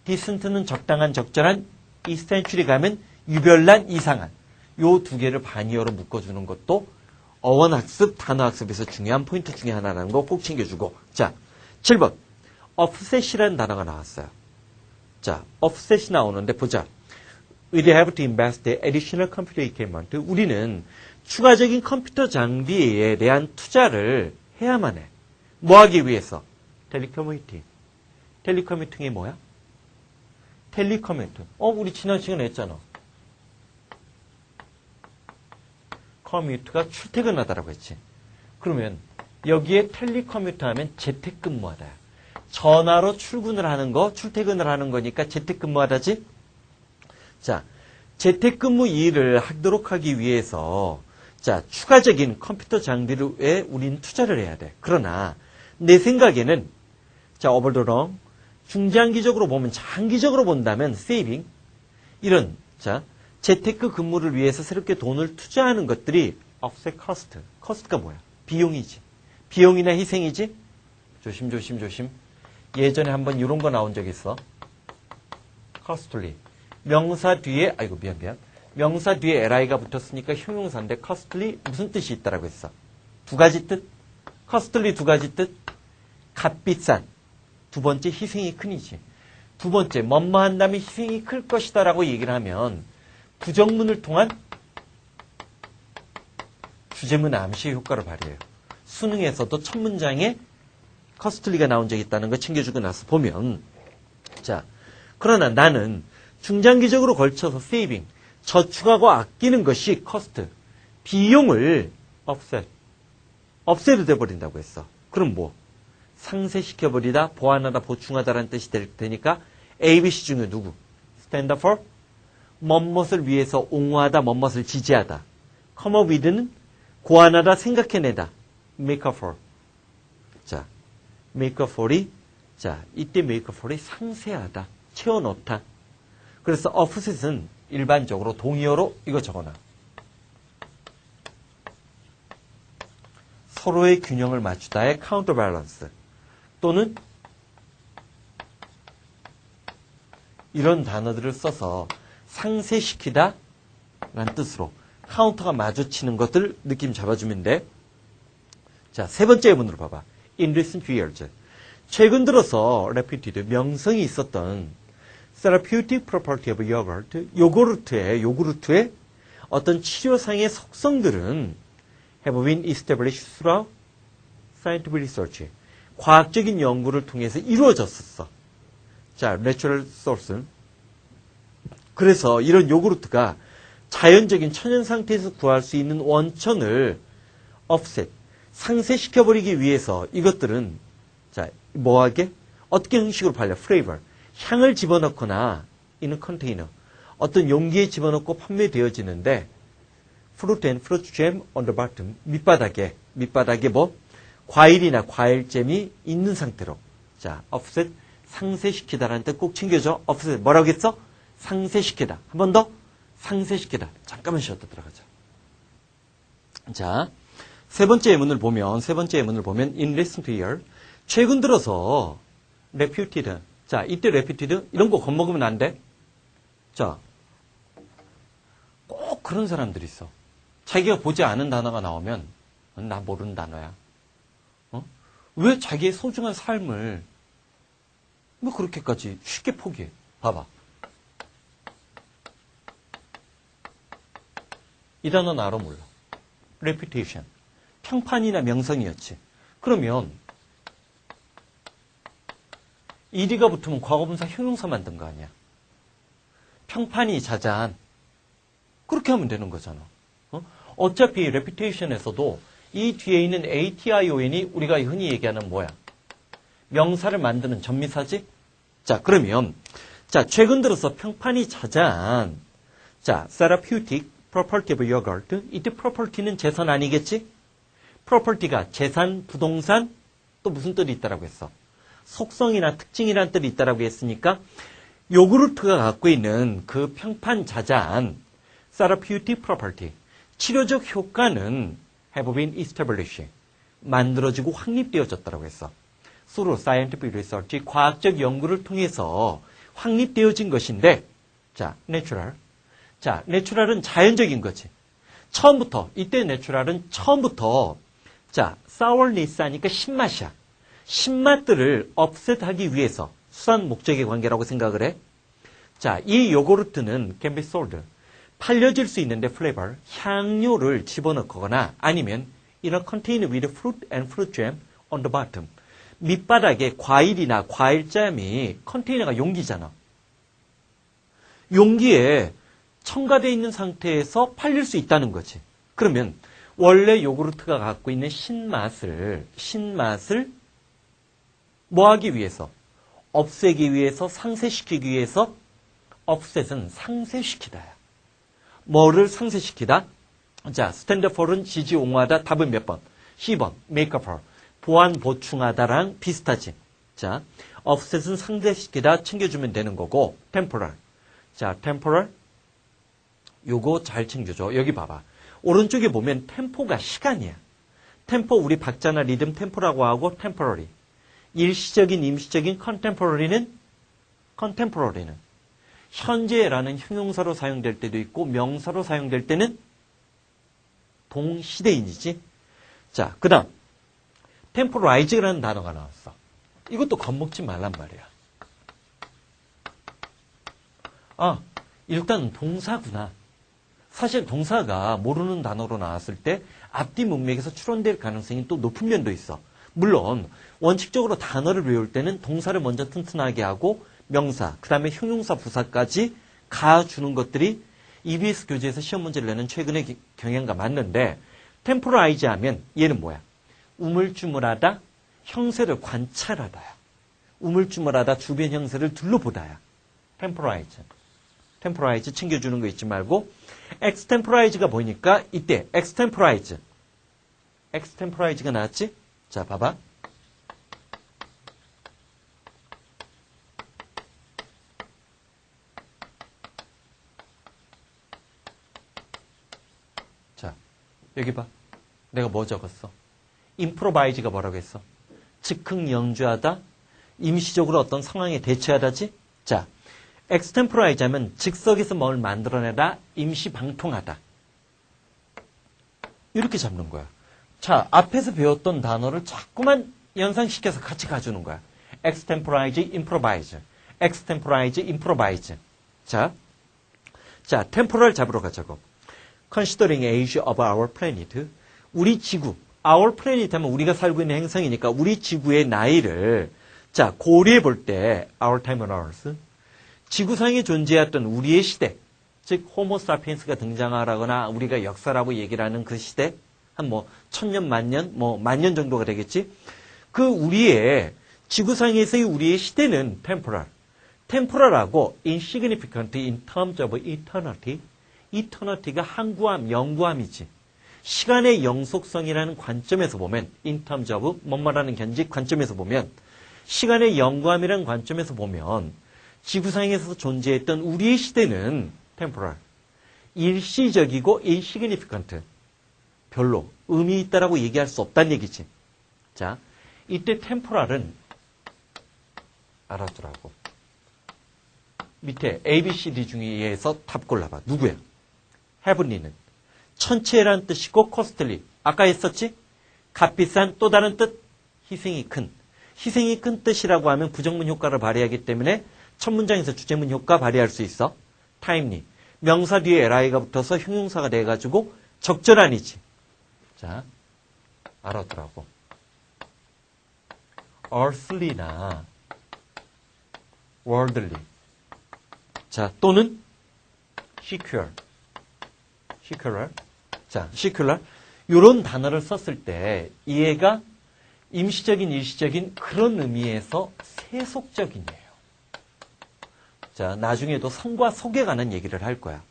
디센트는 적당한, 적절한. 이센츄릭 하면 유별난, 이상한. 요 두 개를 반이어로 묶어주는 것도 어원학습, 단어학습에서 중요한 포인트 중에 하나라는 거 꼭 챙겨주고. 자, 7번. offset이라는 단어가 나왔어요. 자, offset이 나오는데 보자. We have to invest additional computer equipment. 우리는 추가적인 컴퓨터 장비에 대한 투자를 해야만 해. 뭐 하기 위해서? 텔리커뮤팅. 텔리커뮤팅이 뭐야? 텔리커뮤팅. 우리 지난 시간에 했잖아. 커뮤트가 출퇴근하다라고 했지. 그러면 여기에 텔리커뮤터 하면 재택근무하다. 전화로 출근을 하는 거, 출퇴근을 하는 거니까 재택근무하다지? 자, 재택근무 일을 하도록 하기 위해서 자, 추가적인 컴퓨터 장비에 우린 투자를 해야 돼. 그러나 내 생각에는 자, over the long 중장기적으로 보면 장기적으로 본다면 saving 이런 자, 재테크 근무를 위해서 새롭게 돈을 투자하는 것들이 offset cost. cost가 뭐야? 비용이지. 비용이나 희생이지? 조심. 예전에 한번 이런 거 나온 적 있어. costly. 명사 뒤에 미안. 명사 뒤에 li가 붙었으니까 형용사인데 costly 무슨 뜻이 있다라고 했어? 두 가지 뜻? costly 두 가지 뜻? 값비싼. 두 번째 희생이 큰이지. 두 번째 뭐뭐 한다면 희생이 클 것이다라고 얘기를 하면 부정문을 통한 주제문 암시 효과를 발휘해요. 수능에서도 첫 문장에 costly가 나온 적이 있다는 거 챙겨주고 나서 보면 자, 그러나 나는 중장기적으로 걸쳐서 saving, 저축하고 아끼는 것이 cost, 비용을 offset 돼버린다고 했어. 그럼 뭐? 상쇄시켜버리다, 보완하다, 보충하다라는 뜻이 될 테니까 ABC 중에 누구? stand for? 뭐뭇을 위해서 옹호하다, 뭐뭇을 지지하다. come up with는 고안하다, 생각해내다. make up for. 자, make up for이 자, 이때 make up for이 상쇄하다, 채워넣다. 그래서 offset은 일반적으로 동의어로 이거 적어놔. 서로의 균형을 맞추다의 counterbalance 또는 이런 단어들을 써서 상쇄시키다 라는 뜻으로 카운터가 마주치는 것들 느낌 잡아주면 돼. 자, 세 번째 예문으로 봐봐. In recent years. 최근 들어서 reputed, 명성이 있었던 therapeutic property of yogurt, 요구르트의 어떤 치료상의 속성들은 have been established through scientific research. 과학적인 연구를 통해서 이루어졌었어. 자, natural source. 그래서 이런 요구르트가 자연적인 천연 상태에서 구할 수 있는 원천을 offset, 상쇄시켜버리기 위해서 이것들은 자, 뭐하게? 어떻게 형식으로 팔려? flavor. 향을 집어넣거나 in a container. 어떤 용기에 집어넣고 판매되어지는데 fruit and fruit jam on the bottom. 밑바닥에 뭐? 과일이나 과일잼이 있는 상태로. 자, offset, 상쇄시키다라는 뜻 꼭 챙겨줘. offset, 뭐라고 했어? 상쇄시키다. 한 번 더. 상쇄시키다. 잠깐만 쉬었다 들어가자. 자, 세 번째 예문을 보면 in recent year, 최근 들어서 reputed. 자, 이때 reputed 이런 거 겁먹으면 안 돼. 자, 꼭 그런 사람들이 있어. 자기가 보지 않은 단어가 나오면 나 모르는 단어야. 왜 자기의 소중한 삶을 뭐 그렇게까지 쉽게 포기해? 봐봐. 이 단어는 알아 몰라. reputation. 평판이나 명성이었지. 그러면 ed가 붙으면 과거분사 형용사 만든 거 아니야. 평판이 자자한. 그렇게 하면 되는 거잖아. 어차피 reputation에서도 이 뒤에 있는 ation이 우리가 흔히 얘기하는 뭐야? 명사를 만드는 전미사지? 자, 그러면 자, 최근 들어서 평판이 자자한 자, therapeutic property of yogurt. 이때 property는 재산 아니겠지? property가 재산, 부동산, 또 무슨 뜻이 있다라고 했어? 속성이나 특징이라는 뜻이 있다라고 했으니까 요구르트가 갖고 있는 그 평판 자자한 therapeutic property, 치료적 효과는 have been established, 만들어지고 확립되어졌다라고 했어. through scientific research, 과학적 연구를 통해서 확립되어진 것인데, 자, natural. 자, 내추럴은 자연적인 거지. 처음부터, 이때 내추럴은 처음부터, 자, sourness 하니까 신맛이야. 신맛들을 업셋하기 위해서 수단 목적의 관계라고 생각을 해. 자, 이 요구르트는 can be sold. 팔려질 수 있는데 flavor, 향료를 집어넣거나 아니면 in a container with fruit and fruit jam on the bottom. 밑바닥에 과일이나 과일잼이 컨테이너가 용기잖아. 용기에 첨가되어 있는 상태에서 팔릴 수 있다는 거지. 그러면 원래 요구르트가 갖고 있는 신맛을 뭐 하기 위해서? 없애기 위해서, 상쇄시키기 위해서 offset은 상쇄시키다야. 뭐를 상쇄시키다? 자, stand for은 지지 옹호하다. 답은 몇 번? 10번. make up for. 보완 보충하다랑 비슷하지. 자, offset은 상쇄시키다 챙겨주면 되는 거고 temporal. 자, temporal. 요거 잘 챙겨줘. 여기 봐봐. 오른쪽에 보면 템포가 시간이야. 템포 우리 박자나 리듬 템포라고 하고 temporary. 일시적인, 임시적인 contemporary는 현재라는 형용사로 사용될 때도 있고 명사로 사용될 때는 동시대인이지. 자, 그 다음 temporize라는 단어가 나왔어. 이것도 겁먹지 말란 말이야. 아, 일단 동사구나. 사실 동사가 모르는 단어로 나왔을 때 앞뒤 문맥에서 추론될 가능성이 또 높은 면도 있어. 물론 원칙적으로 단어를 외울 때는 동사를 먼저 튼튼하게 하고 명사, 그 다음에 형용사, 부사까지 가주는 것들이 EBS 교재에서 시험 문제를 내는 최근의 경향과 맞는데 템포라이즈 하면 얘는 뭐야? 우물쭈물하다, 형세를 관찰하다야. 우물쭈물하다, 주변 형세를 둘러보다야. 템포라이즈 챙겨주는 거 잊지 말고 엑스템포라이즈가 보이니까 이때 엑스템포라이즈가 나왔지? 자, 봐봐. 자, 여기 봐. 내가 뭐 적었어? 임프로바이즈가 뭐라고 했어? 즉흥 연주하다, 임시적으로 어떤 상황에 대처하다지? 자, 엑스템포라이즈 하면 즉석에서 뭘 만들어내다, 임시 방통하다. 이렇게 잡는 거야. 자, 앞에서 배웠던 단어를 자꾸만 연상시켜서 같이 가주는 거야. extemporize, improvise. extemporize, improvise. 자, temporal 잡으러 가자고. considering age of our planet. 우리 지구, our planet 하면 우리가 살고 있는 행성이니까 우리 지구의 나이를 자, 고려해 볼 때 our time on earth. 지구상에 존재했던 우리의 시대, 즉 호모 사피엔스가 등장하거나 우리가 역사라고 얘기를 하는 그 시대, 한 뭐 천년, 만년, 뭐 만년 정도가 되겠지. 그 우리의 지구상에서의 우리의 시대는 temporal. temporal하고 insignificant in terms of eternity. eternity가 항구함, 영구함이지. 시간의 영속성이라는 관점에서 보면 in terms of 뭐뭐라는 견직 관점에서 보면 시간의 영구함이라는 관점에서 보면 지구상에서 존재했던 우리의 시대는 temporal. 일시적이고 insignificant. 별로 의미 있다라고 얘기할 수 없다는 얘기지. 자, 이때 temporal은 알아두라고. 밑에 A, B, C, D 중에서 답 골라봐. 누구야? heavenly는 천체라는 뜻이고 costly. 아까 했었지? 값비싼 또 다른 뜻? 희생이 큰. 희생이 큰 뜻이라고 하면 부정문 효과를 발휘하기 때문에 첫 문장에서 주제문 효과 발휘할 수 있어. timely. 명사 뒤에 li가 붙어서 형용사가 돼가지고 적절한이지. 자, 알아두라고. earthly나 worldly. 자, 또는 secular. 자, secular. 이런 단어를 썼을 때 얘가 임시적인, 일시적인 그런 의미에서 세속적이에요. 자, 나중에도 성과 속에 관한 얘기를 할 거야.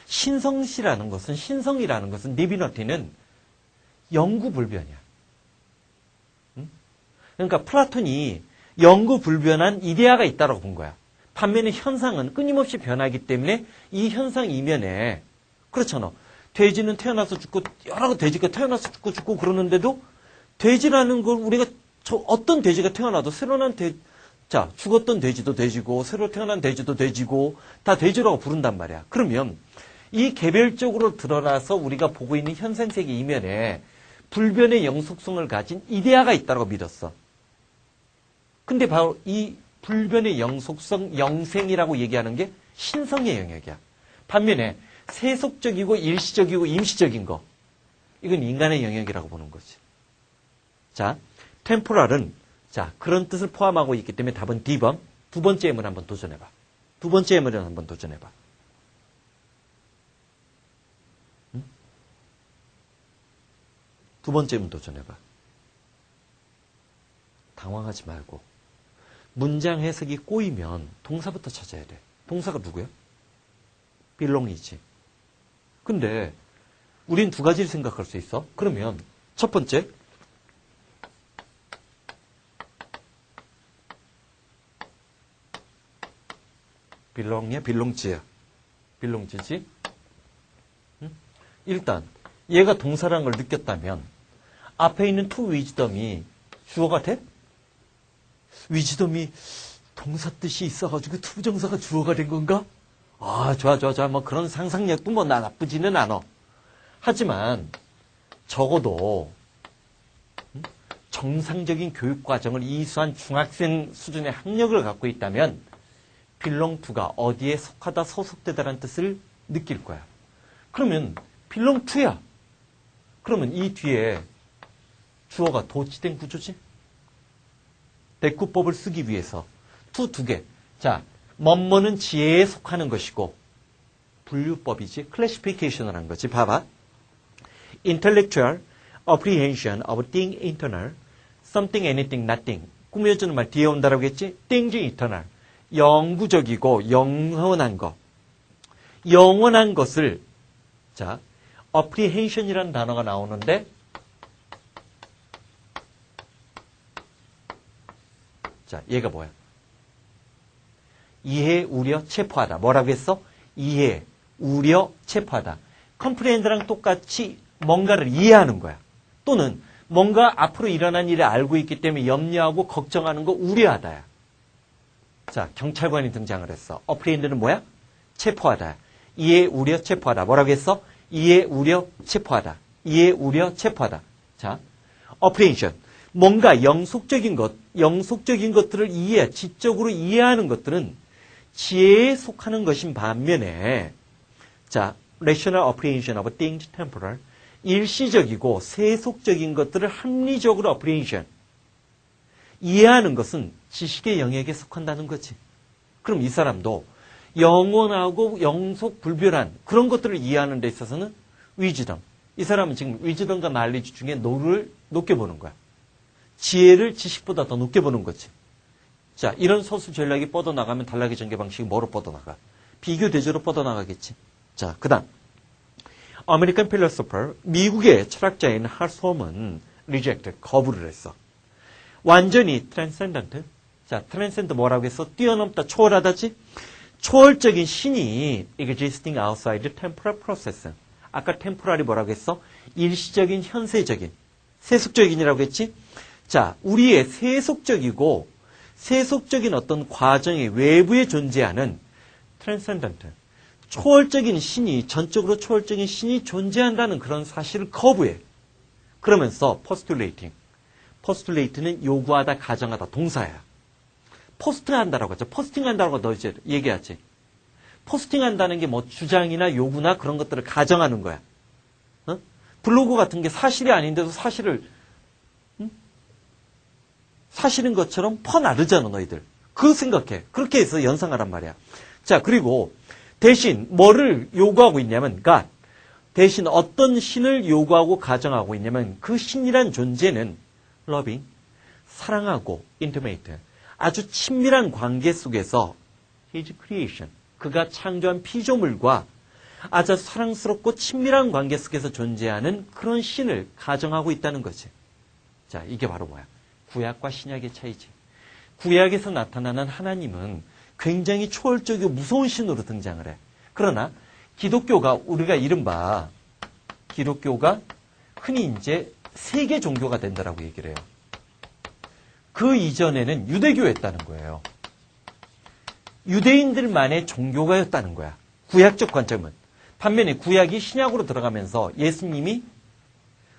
신성이라는 것은 디비너티는 영구불변이야. 그러니까 플라톤이 영구불변한 이데아가 있다고 본 거야. 반면에 현상은 끊임없이 변하기 때문에 이 현상 이면에 그렇잖아. 돼지는 태어나서 죽고 여러 돼지가 태어나서 죽고 그러는데도 돼지라는 걸 우리가 어떤 돼지가 태어나도 자, 죽었던 돼지도 돼지고 새로 태어난 돼지도 돼지고 다 돼지라고 부른단 말이야. 그러면 이 개별적으로 드러나서 우리가 보고 있는 현상세계 이면에 불변의 영속성을 가진 이데아가 있다고 믿었어. 근데 바로 이 불변의 영속성, 영생이라고 얘기하는 게 신성의 영역이야. 반면에 세속적이고 일시적이고 임시적인 거, 이건 인간의 영역이라고 보는 거지. 자, 템포랄은 자, 그런 뜻을 포함하고 있기 때문에 답은 D번. 두 번째 예문 한번 도전해봐. 두 번째 예문을 한번 도전해봐. 응? 두 번째 예문 도전해봐. 당황하지 말고. 문장 해석이 꼬이면 동사부터 찾아야 돼. 동사가 누구야? belong이지. 근데 우린 두 가지를 생각할 수 있어. 그러면 첫 번째, belong이야? belong지야? belong지지? 응? 일단 얘가 동사라는 걸 느꼈다면 앞에 있는 to wisdom이 주어가 돼? wisdom이 동사 뜻이 있어가지고 투부정사가 주어가 된 건가? 아, 좋아. 뭐 그런 상상력도 뭐 나쁘지는 않아. 하지만 적어도 정상적인 교육 과정을 이수한 중학생 수준의 학력을 갖고 있다면 belong to가 어디에 속하다, 소속되다라는 뜻을 느낄 거야. 그러면 belong to야. 그러면 이 뒤에 주어가 도치된 구조지? 대꾸법을 쓰기 위해서 to 두 개. 자, 뭐뭐는 지혜에 속하는 것이고 분류법이지. 클래시피케이션을 한 거지. 봐봐. intellectual apprehension of thing internal, something, anything, nothing. 꾸며주는 말 뒤에 온다라고 했지? things internal. 영구적이고 영원한 것. 영원한 것을 자, apprehension이라는 단어가 나오는데 자, 얘가 뭐야? 이해, 우려, 체포하다. 뭐라고 했어? 이해, 우려, 체포하다. comprehend랑 똑같이 뭔가를 이해하는 거야. 또는 뭔가 앞으로 일어난 일을 알고 있기 때문에 염려하고 걱정하는 거 우려하다야. 자, 경찰관이 등장을 했어. apprehend는 뭐야? 체포하다. 이해, 우려, 체포하다. 뭐라고 했어? 이해, 우려, 체포하다. 이해, 우려, 체포하다. 자, apprehension. 뭔가 영속적인 것들을 지적으로 이해하는 것들은 지혜에 속하는 것인 반면에, 자, rational apprehension of things temporal. 일시적이고 세속적인 것들을 합리적으로 apprehension. 이해하는 것은 지식의 영역에 속한다는 거지. 그럼 이 사람도 영원하고 영속불변한 그런 것들을 이해하는 데 있어서는 위즈덤. 이 사람은 지금 위즈덤과 날리지 중에 노를 높게 보는 거야. 지혜를 지식보다 더 높게 보는 거지. 자, 이런 서술 전략이 뻗어나가면 단락의 전개 방식이 뭐로 뻗어나가? 비교 대조로 뻗어나가겠지. 자, 그 다음. 아메리칸 필로소퍼, 미국의 철학자인 할솜은 reject, 거부를 했어. 완전히 transcendent. 자, transcend 뭐라고 했어? 뛰어넘다, 초월하다지? 초월적인 신이 existing outside temporal process. 아까 temporal이 뭐라고 했어? 일시적인, 현세적인, 세속적인이라고 했지? 자, 우리의 세속적인 어떤 과정의 외부에 존재하는 transcendent, 초월적인 신이, 전적으로 초월적인 신이 존재한다는 그런 사실을 거부해. 그러면서 postulate는 요구하다, 가정하다, 동사야. 포스팅한다라고 하죠. 포스팅한다라고 너 이제 얘기하지. 포스팅한다는 게 뭐 주장이나 요구나 그런 것들을 가정하는 거야. 어? 블로그 같은 게 사실이 아닌데도 사실인 것처럼 퍼나르잖아, 너희들. 그거 생각해. 그렇게 해서 연상하란 말이야. 자, 그리고 대신 뭐를 요구하고 있냐면, God. 대신 어떤 신을 요구하고 가정하고 있냐면, 그 신이란 존재는 loving, 사랑하고 intimate, 아주 친밀한 관계 속에서 his creation, 그가 창조한 피조물과 아주 사랑스럽고 친밀한 관계 속에서 존재하는 그런 신을 가정하고 있다는 거지. 자, 이게 바로 뭐야? 구약과 신약의 차이지. 구약에서 나타나는 하나님은 굉장히 초월적이고 무서운 신으로 등장을 해. 그러나 기독교가 흔히 이제 세계 종교가 된다라고 얘기를 해요. 그 이전에는 유대교였다는 거예요. 유대인들만의 종교가였다는 거야. 구약적 관점은. 반면에 구약이 신약으로 들어가면서 예수님이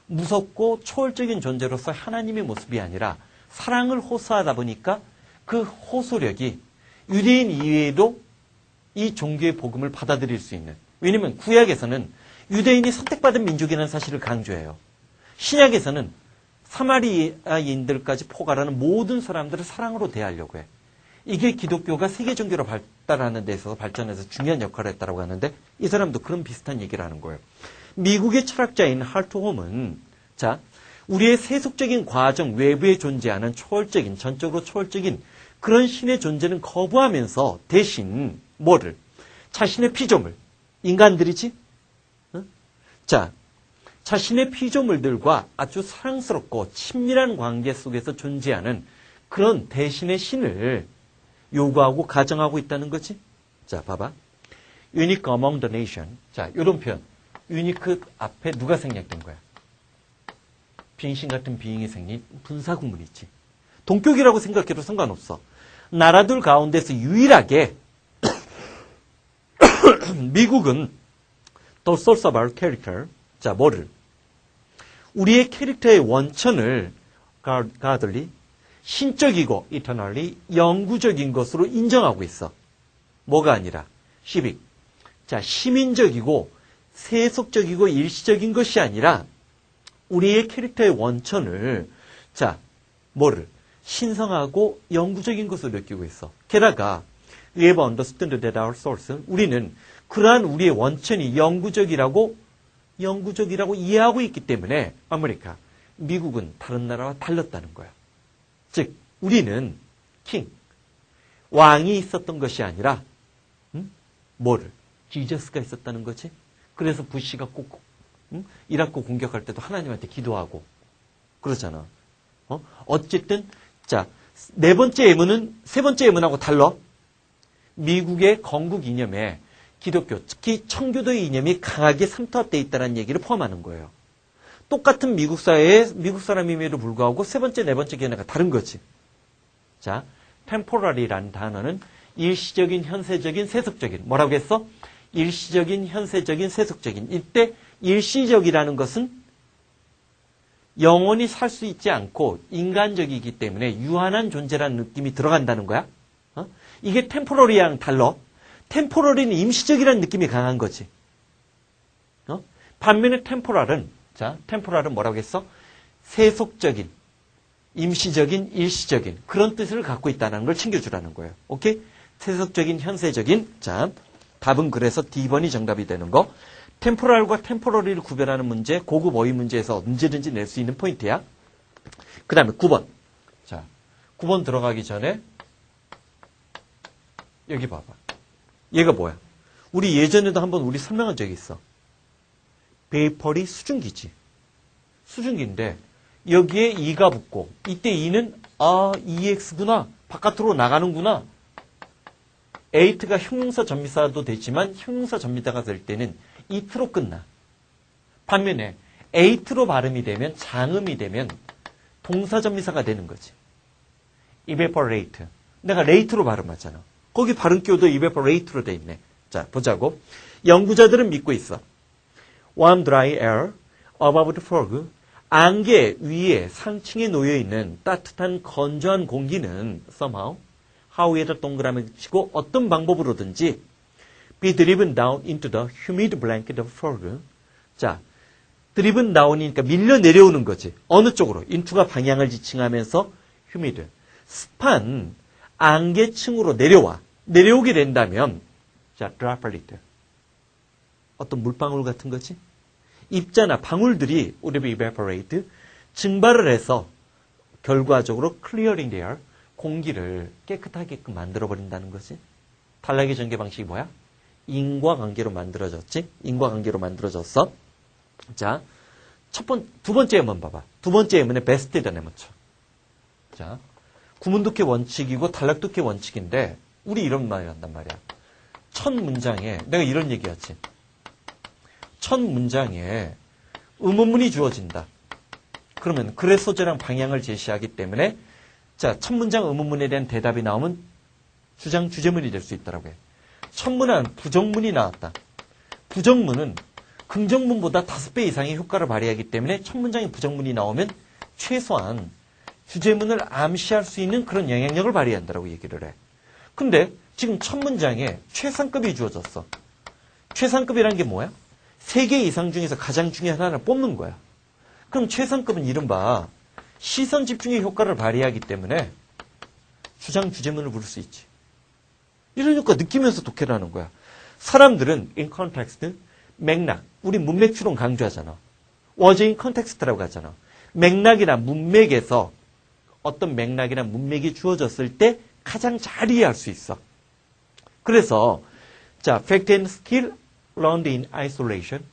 무섭고 초월적인 존재로서 하나님의 모습이 아니라 사랑을 호소하다 보니까 그 호소력이 유대인 이외에도 이 종교의 복음을 받아들일 수 있는. 왜냐하면 구약에서는 유대인이 선택받은 민족이라는 사실을 강조해요. 신약에서는 사마리아인들까지 포괄하는 모든 사람들을 사랑으로 대하려고 해. 이게 기독교가 세계 종교로 발달하는 데 있어서 발전해서 중요한 역할을 했다고 하는데 이 사람도 그런 비슷한 얘기를 하는 거예요. 미국의 철학자인 할트홈은 자, 우리의 세속적인 과정 외부에 존재하는 초월적인, 전적으로 초월적인 그런 신의 존재는 거부하면서 대신 뭐를? 자신의 피조물, 인간들이지? 응? 자, 자신의 피조물들과 아주 사랑스럽고 친밀한 관계 속에서 존재하는 그런 대신의 신을 요구하고 가정하고 있다는 거지. 자, 봐봐. Unique among the nation. 자, 이런 표현. 유니크 앞에 누가 생략된 거야? 비행신 같은 비행이 생긴 분사구문이 있지. 동격이라고 생각해도 상관없어. 나라들 가운데서 유일하게 미국은 the source of our character. 자, 뭐를? 우리의 캐릭터의 원천을 godly, 신적이고 eternally, 영구적인 것으로 인정하고 있어. 뭐가 아니라 civic. 자, 시민적이고 세속적이고 일시적인 것이 아니라 우리의 캐릭터의 원천을 자, 뭐를? 신성하고 영구적인 것으로 느끼고 있어. 게다가 we have understood that our source, 우리는 그러한 우리의 원천이 영구적이라고 이해하고 있기 때문에 아메리카, 미국은 다른 나라와 달랐다는 거야. 즉, 우리는 king, 왕이 있었던 것이 아니라 뭐를? 지저스가 있었다는 거지. 그래서 부시가 꼭 이라크 공격할 때도 하나님한테 기도하고 그러잖아. 어쨌든 자, 세 번째 예문하고 달라. 미국의 건국 이념에 기독교, 특히 청교도의 이념이 강하게 삼투압되어 있다는 얘기를 포함하는 거예요. 똑같은 미국 사회에 미국 사람임에도 불구하고 세 번째, 네 번째 견해가 다른 거지. 자, temporal이라는 단어는 일시적인, 현세적인, 세속적인. 뭐라고 했어? 일시적인, 현세적인, 세속적인. 이때 일시적이라는 것은 영원히 살 수 있지 않고 인간적이기 때문에 유한한 존재라는 느낌이 들어간다는 거야. 이게 템포러리랑 달러. 템포러리는 임시적이라는 느낌이 강한 거지. 반면에 템포랄은 뭐라고 했어? 세속적인, 임시적인, 일시적인 그런 뜻을 갖고 있다는 걸 챙겨주라는 거예요. 오케이? 세속적인, 현세적인. 자, 답은 그래서 D번이 정답이 되는 거. 템포랄과 템포러리를 구별하는 문제, 고급 어휘 문제에서 언제든지 낼 수 있는 포인트야. 그 다음에 9번. 자, 9번 들어가기 전에 여기 봐봐. 얘가 뭐야? 우리 예전에도 한번 우리 설명한 적이 있어. 베이퍼리 수증기지. 수증기인데 여기에 2가 붙고 이때 2는 EX구나. 바깥으로 나가는구나. 에이트가 형용사 전미사도 되지만 형용사 전미사가 될 때는 이트로 끝나. 반면에 에이트로 발음이 되면 장음이 되면 동사 전미사가 되는 거지. evaporate. 내가 레이트로 발음하잖아. 거기 발음 끼워도 evaporate로 돼 있네. 자, 보자고. 연구자들은 믿고 있어. Warm dry air above the fog. 안개 위에 상층에 놓여 있는 따뜻한 건조한 공기는 somehow how에다 동그라미 치고 어떤 방법으로든지 be driven down into the humid blanket of fog. 자, driven down이니까 밀려 내려오는 거지. 어느 쪽으로? into가 방향을 지칭하면서 humid. 습한 안개층으로 내려오게 된다면 자, droplet. 어떤 물방울 같은 거지? 입자나 방울들이 would evaporate. 증발을 해서 결과적으로 clearing the air. 공기를 깨끗하게끔 만들어버린다는 거지. 탈락의 전개 방식이 뭐야? 인과관계로 만들어졌지? 인과관계로 만들어졌어. 자, 두 번째 예문 봐봐. 두 번째 예문에 베스트에다 내맞춰. 자, 구문독해 원칙이고 탈락독해 원칙인데 우리 이런 말을 한단 말이야. 첫 문장에 내가 이런 얘기하지. 첫 문장에 의문문이 주어진다. 그러면 글의 소재랑 방향을 제시하기 때문에 자, 첫 문장 의문문에 대한 대답이 나오면 주장 주제문이 될 수 있다라고 해. 첫 문안 부정문이 나왔다. 부정문은 긍정문보다 5배 이상의 효과를 발휘하기 때문에 첫 문장에 부정문이 나오면 최소한 주제문을 암시할 수 있는 그런 영향력을 발휘한다라고 얘기를 해. 근데 지금 첫 문장에 최상급이 주어졌어. 최상급이란 게 뭐야? 3개 이상 중에서 가장 중요한 하나를 뽑는 거야. 그럼 최상급은 이른바 시선 집중의 효과를 발휘하기 때문에 주장 주제문을 부를 수 있지. 이러니까 느끼면서 독해라는 거야. 사람들은 in context, 맥락, 우리 문맥 추론 강조하잖아. was in context라고 하잖아. 맥락이나 문맥에서 어떤 맥락이나 문맥이 주어졌을 때 가장 잘 이해할 수 있어. 그래서 자, fact and skill learned in isolation.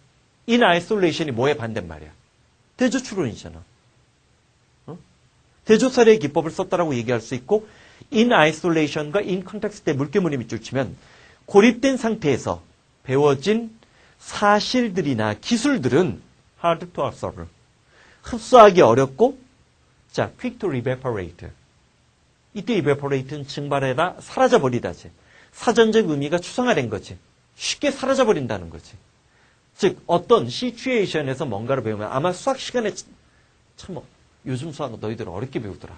in isolation이 뭐의 반대말이야? 대조 추론이잖아. 대조사례의 기법을 썼다라고 얘기할 수 있고 in isolation과 in context의 물개문이 밑줄 치면 고립된 상태에서 배워진 사실들이나 기술들은 hard to absorb. 흡수하기 어렵고 자, quick to evaporate. 이때 evaporate는 증발해라, 사라져버리다지. 사전적 의미가 추상화된 거지. 쉽게 사라져버린다는 거지. 즉 어떤 시츄에이션에서 뭔가를 배우면 아마 수학 시간에 참 요즘 수학 너희들 어렵게 배우더라.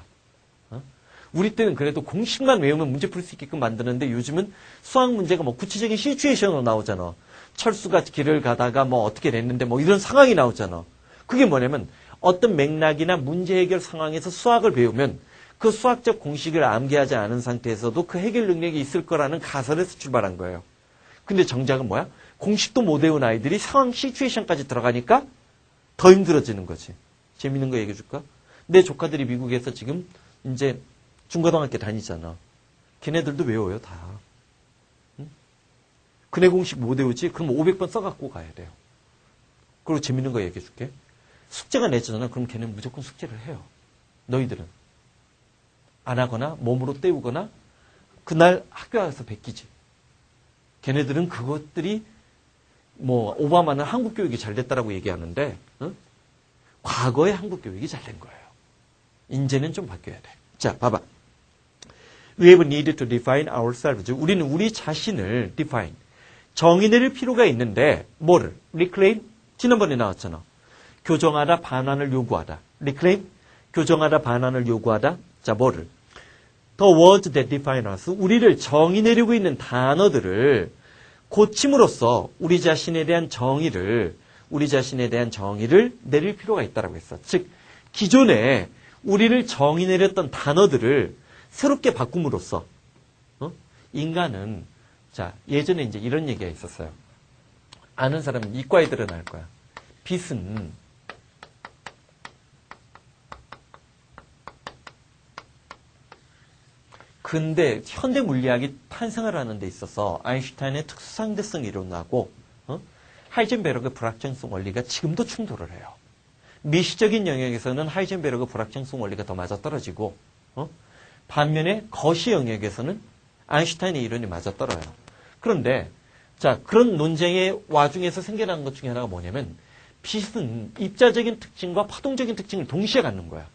우리 때는 그래도 공식만 외우면 문제 풀 수 있게끔 만드는데 요즘은 수학 문제가 뭐 구체적인 시츄에이션으로 나오잖아. 철수가 길을 가다가 뭐 어떻게 됐는데 뭐 이런 상황이 나오잖아. 그게 뭐냐면 어떤 맥락이나 문제 해결 상황에서 수학을 배우면 그 수학적 공식을 암기하지 않은 상태에서도 그 해결 능력이 있을 거라는 가설에서 출발한 거예요. 근데 정작은 뭐야? 공식도 못 외운 아이들이 상황 시츄에이션까지 들어가니까 더 힘들어지는 거지. 재밌는 거 얘기해 줄까? 내 조카들이 미국에서 지금 이제 중고등학교 다니잖아. 걔네들도 외워요, 다. 응? 근해 공식 못 외우지? 그럼 500번 써갖고 가야 돼요. 그리고 재밌는 거 얘기해 줄게. 숙제가 내잖아. 그럼 걔는 무조건 숙제를 해요. 너희들은. 안 하거나 몸으로 때우거나 그날 학교 가서 베끼지. 걔네들은 그것들이 뭐 오바마는 한국 교육이 잘 됐다라고 얘기하는데 과거의 한국 교육이 잘 된 거예요. 이제는 좀 바뀌어야 돼. 자, 봐봐. We have need to define ourselves. 우리는 우리 자신을 define, 정의내릴 필요가 있는데 뭐를? reclaim? 지난번에 나왔잖아. 교정하다, 반환을 요구하다. reclaim, 교정하다, 반환을 요구하다. 자, 뭐를? The words that define us, 우리를 정의 내리고 있는 단어들을 고침으로써 우리 자신에 대한 정의를 내릴 필요가 있다고 했어. 즉, 기존에 우리를 정의 내렸던 단어들을 새롭게 바꿈으로써, 인간은, 자, 예전에 이제 이런 얘기가 있었어요. 아는 사람은 이과 애들은 알 거야. 빛은 근데 현대 물리학이 탄생을 하는 데 있어서 아인슈타인의 특수상대성 이론하고 하이젠베르그 불확정성 원리가 지금도 충돌을 해요. 미시적인 영역에서는 하이젠베르그 불확정성 원리가 더 맞아떨어지고 반면에 거시 영역에서는 아인슈타인의 이론이 맞아떨어요. 그런데 자, 그런 논쟁의 와중에서 생겨난 것 중에 하나가 뭐냐면 빛은 입자적인 특징과 파동적인 특징을 동시에 갖는 거야.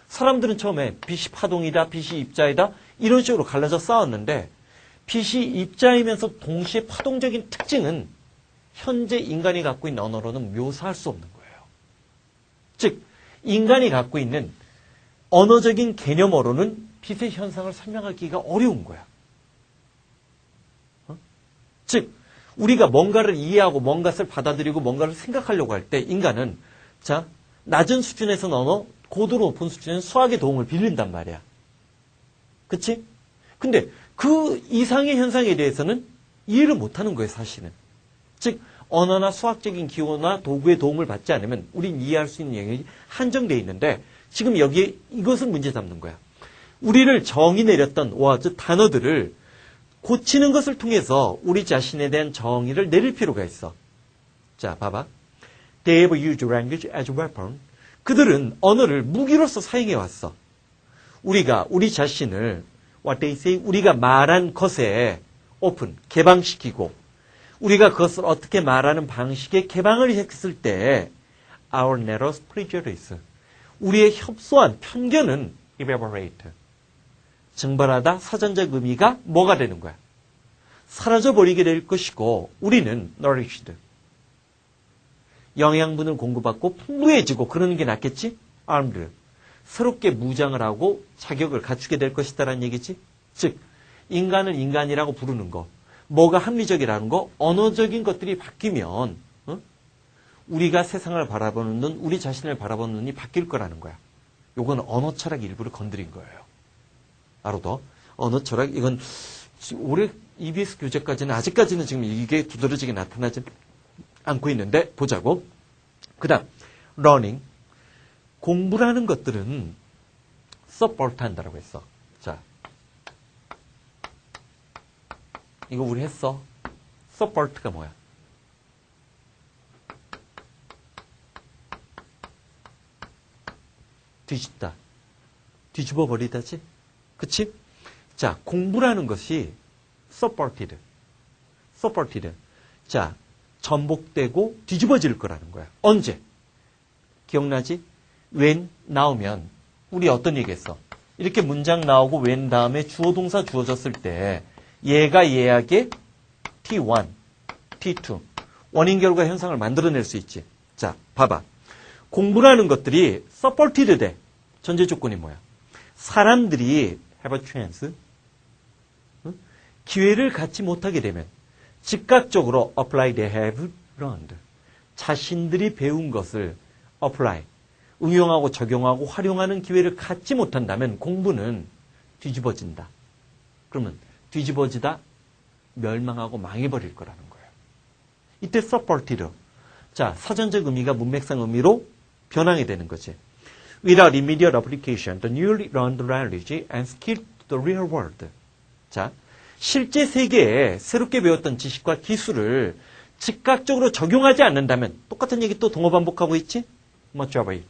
사람들은 처음에 빛이 파동이다, 빛이 입자이다 이런 식으로 갈라져 싸웠는데 빛이 입자이면서 동시에 파동적인 특징은 현재 인간이 갖고 있는 언어로는 묘사할 수 없는 거예요. 즉, 인간이 갖고 있는 언어적인 개념어로는 빛의 현상을 설명하기가 어려운 거야. 즉, 우리가 뭔가를 이해하고 뭔가를 받아들이고 뭔가를 생각하려고 할 때 인간은 자, 낮은 수준에서는 언어, 고도로 높은 수준에는 수학의 도움을 빌린단 말이야. 그치? 근데 그 이상의 현상에 대해서는 이해를 못하는 거예요, 사실은. 즉, 언어나 수학적인 기호나 도구의 도움을 받지 않으면 우린 이해할 수 있는 영역이 한정되어 있는데 지금 여기에 이것을 문제 삼는 거야. 우리를 정의 내렸던 즉 단어들을 고치는 것을 통해서 우리 자신에 대한 정의를 내릴 필요가 있어. 자, 봐봐. They have used language as a weapon. 그들은 언어를 무기로서 사용해 왔어. 우리가 우리 자신을 what they say, 우리가 말한 것에 오픈, 개방시키고 우리가 그것을 어떻게 말하는 방식에 개방을 했을 때 our narrow prejudice, 우리의 협소한 편견은 evaporate, 증발하다, 사전적 의미가 뭐가 되는 거야? 사라져버리게 될 것이고 우리는 nourished, 영양분을 공급받고 풍부해지고 그러는 게 낫겠지? armed, 새롭게 무장을 하고 자격을 갖추게 될 것이다라는 얘기지? 즉, 인간을 인간이라고 부르는 거, 뭐가 합리적이라는 거, 언어적인 것들이 바뀌면 우리가 세상을 바라보는 눈, 우리 자신을 바라보는 눈이 바뀔 거라는 거야. 요건 언어 철학 일부를 건드린 거예요. 알아도 언어 철학, 이건 올해 EBS 교재까지는 아직까지는 지금 이게 두드러지게 나타나지 않고 있는데 보자고. 그 다음 learning, 공부라는 것들은 support 한다라고 했어. 자, 이거 우리 했어. support가 뭐야? 뒤집다, 뒤집어 버리다지? 그치? 자, 공부라는 것이 supported. 자, 전복되고 뒤집어질 거라는 거야. 언제? 기억나지? when 나오면 우리 어떤 얘기했어? 이렇게 문장 나오고 when 다음에 주어 동사 주어졌을 때 얘가 얘에게 T1, T2 원인 결과 현상을 만들어낼 수 있지. 자, 봐봐. 공부라는 것들이 supported 돼. 전제 조건이 뭐야? 사람들이 have a chance, 기회를 갖지 못하게 되면 즉각적으로 apply they have learned, 자신들이 배운 것을 apply, 응용하고 적용하고 활용하는 기회를 갖지 못한다면 공부는 뒤집어진다. 그러면 뒤집어지다 멸망하고 망해버릴 거라는 거예요. 이때 supported, 자, 사전적 의미가 문맥상 의미로 변환이 되는 거지. Without immediate application, the newly learned knowledge and skill to the real world. 자, 실제 세계에 새롭게 배웠던 지식과 기술을 즉각적으로 적용하지 않는다면 똑같은 얘기 또 동어 반복하고 있지? much of it.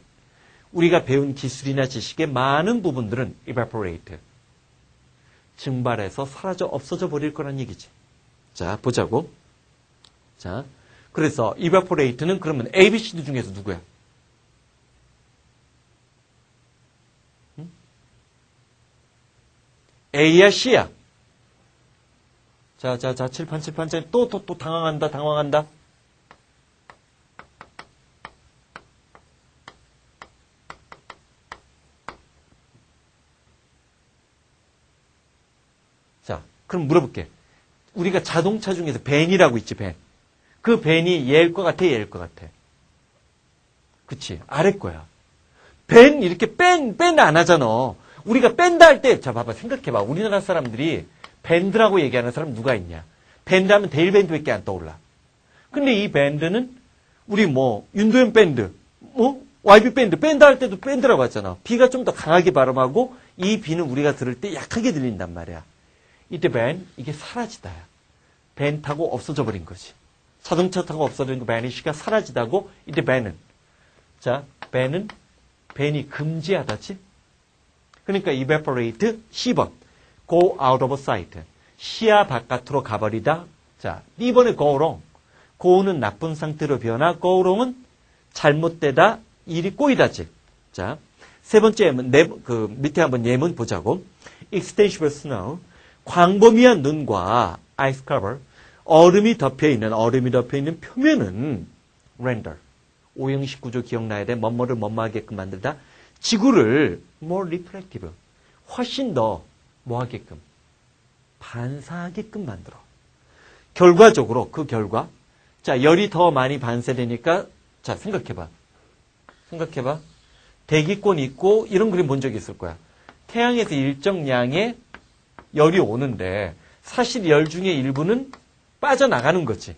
우리가 배운 기술이나 지식의 많은 부분들은 evaporate, 증발해서 사라져 없어져 버릴 거란 얘기지. 자, 보자고. 자, 그래서 evaporate는 그러면 ABCD 중에서 누구야? A야 C야? 자, 칠판, 또 당황한다. 그럼 물어볼게. 우리가 자동차 중에서 밴이라고 있지, 밴. 그 밴이 얘일 것 같아, 얘일 것 같아? 그치, 아래 거야. 밴, 이렇게 밴 안 하잖아. 우리가 밴드 할 때, 자, 봐봐, 생각해봐. 우리나라 사람들이 밴드라고 얘기하는 사람 누가 있냐? 밴드 하면 데일 밴드밖에 안 떠올라. 근데 이 밴드는, 우리 윤도현 밴드, YB 밴드 할 때도 밴드라고 하잖아. B가 좀 더 강하게 발음하고, 이 B는 우리가 들을 때 약하게 들린단 말이야. 이때 밴, 이게 사라지다야. 밴 타고 없어져 버린 거지. 자동차 타고 없어진 그 바니쉬가 사라지다고, 이때 밴은. 자, 밴이 금지하다지? 그러니까 evaporate 10번. go out of sight. 시야 바깥으로 가버리다. 자, 2번에 go wrong. go는 나쁜 상태로 변화, go wrong은 잘못되다, 일이 꼬이다지. 자, 세 번째 예문, 밑에 한번 예문 보자고. extensive snow. 광범위한 눈과 ice cover. 얼음이 덮여있는 표면은 render. 오형식 구조 기억나야 돼. 뭐뭐를 뭐뭐하게끔 만들다. 지구를 more reflective. 훨씬 더 뭐하게끔? 반사하게끔 만들어. 결과적으로 그 결과. 자, 열이 더 많이 반사되니까 자, 생각해봐. 대기권이 있고 이런 그림 본 적이 있을 거야. 태양에서 일정량의 열이 오는데 사실 열 중에 일부는 빠져나가는 거지.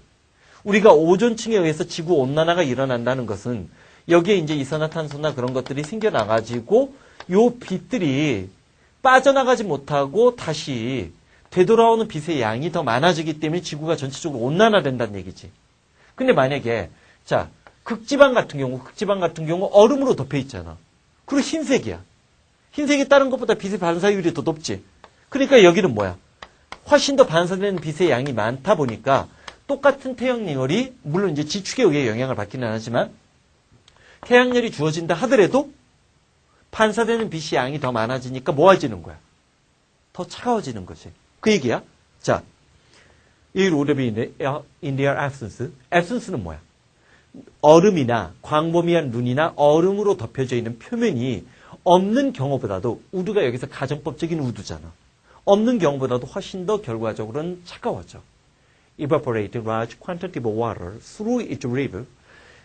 우리가 오존층에 의해서 지구 온난화가 일어난다는 것은 여기에 이제 이산화탄소나 그런 것들이 생겨나가지고 요 빛들이 빠져나가지 못하고 다시 되돌아오는 빛의 양이 더 많아지기 때문에 지구가 전체적으로 온난화된다는 얘기지. 근데 만약에 자, 극지방 같은 경우 얼음으로 덮여 있잖아. 그리고 흰색이야. 흰색이 다른 것보다 빛의 반사율이 더 높지. 그러니까 여기는 뭐야? 훨씬 더 반사되는 빛의 양이 많다 보니까 똑같은 태양열이 물론 이제 지축에 의해 영향을 받기는 하지만 태양열이 주어진다 하더라도 반사되는 빛의 양이 더 많아지니까 뭐해지는 거야? 더 차가워지는 거지. 그 얘기야. 자, 이 would be in their absence. absence는 뭐야? 얼음이나 광범위한 눈이나 얼음으로 덮여져 있는 표면이 없는 경우보다도 우드가 여기서 가정법적인 우드잖아. 없는 경우보다도 훨씬 더 결과적으로는 차가워져. evaporate large quantity of water through its river.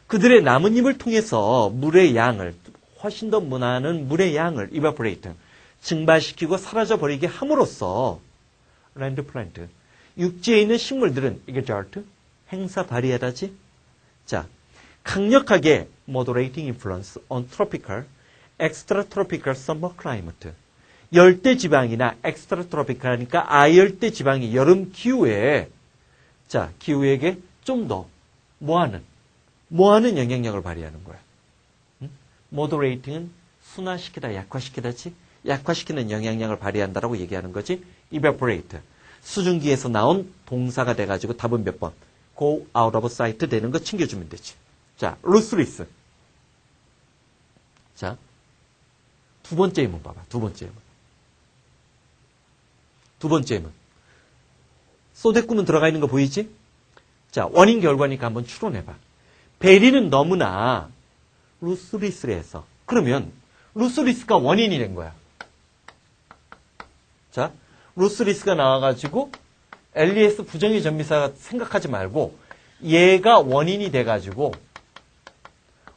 그들의 나뭇잎을 통해서 물의 양을 훨씬 더 많은 물의 양을 evaporate 증발시키고 사라져버리게 함으로써 land plant 육지에 있는 식물들은 exert 행사 발휘하다지. 자, 강력하게 moderating influence on tropical, extratropical summer climate. 열대 지방이나 extratropical 하니까 아열대 지방이 여름 기후에 자, 기후에게 좀 더 뭐하는 영향력을 발휘하는 거야. moderating은 순화시키다, 약화시키다지. 약화시키는 영향력을 발휘한다라고 얘기하는 거지. evaporate. 수증기에서 나온 동사가 돼가지고 답은 몇 번? go out of sight 되는 거 챙겨주면 되지. 자, 루스리스. 자, 두 번째 예문 봐봐. 두 번째 예문. 소대꾸문 들어가 있는 거 보이지? 자, 원인 결과니까 한번 추론해봐. 베리는 너무나 루스리스를 해서. 그러면 루스리스가 원인이 된 거야. 자, 루스리스가 나와가지고 엘리에스 부정의 전미사 생각하지 말고 얘가 원인이 돼가지고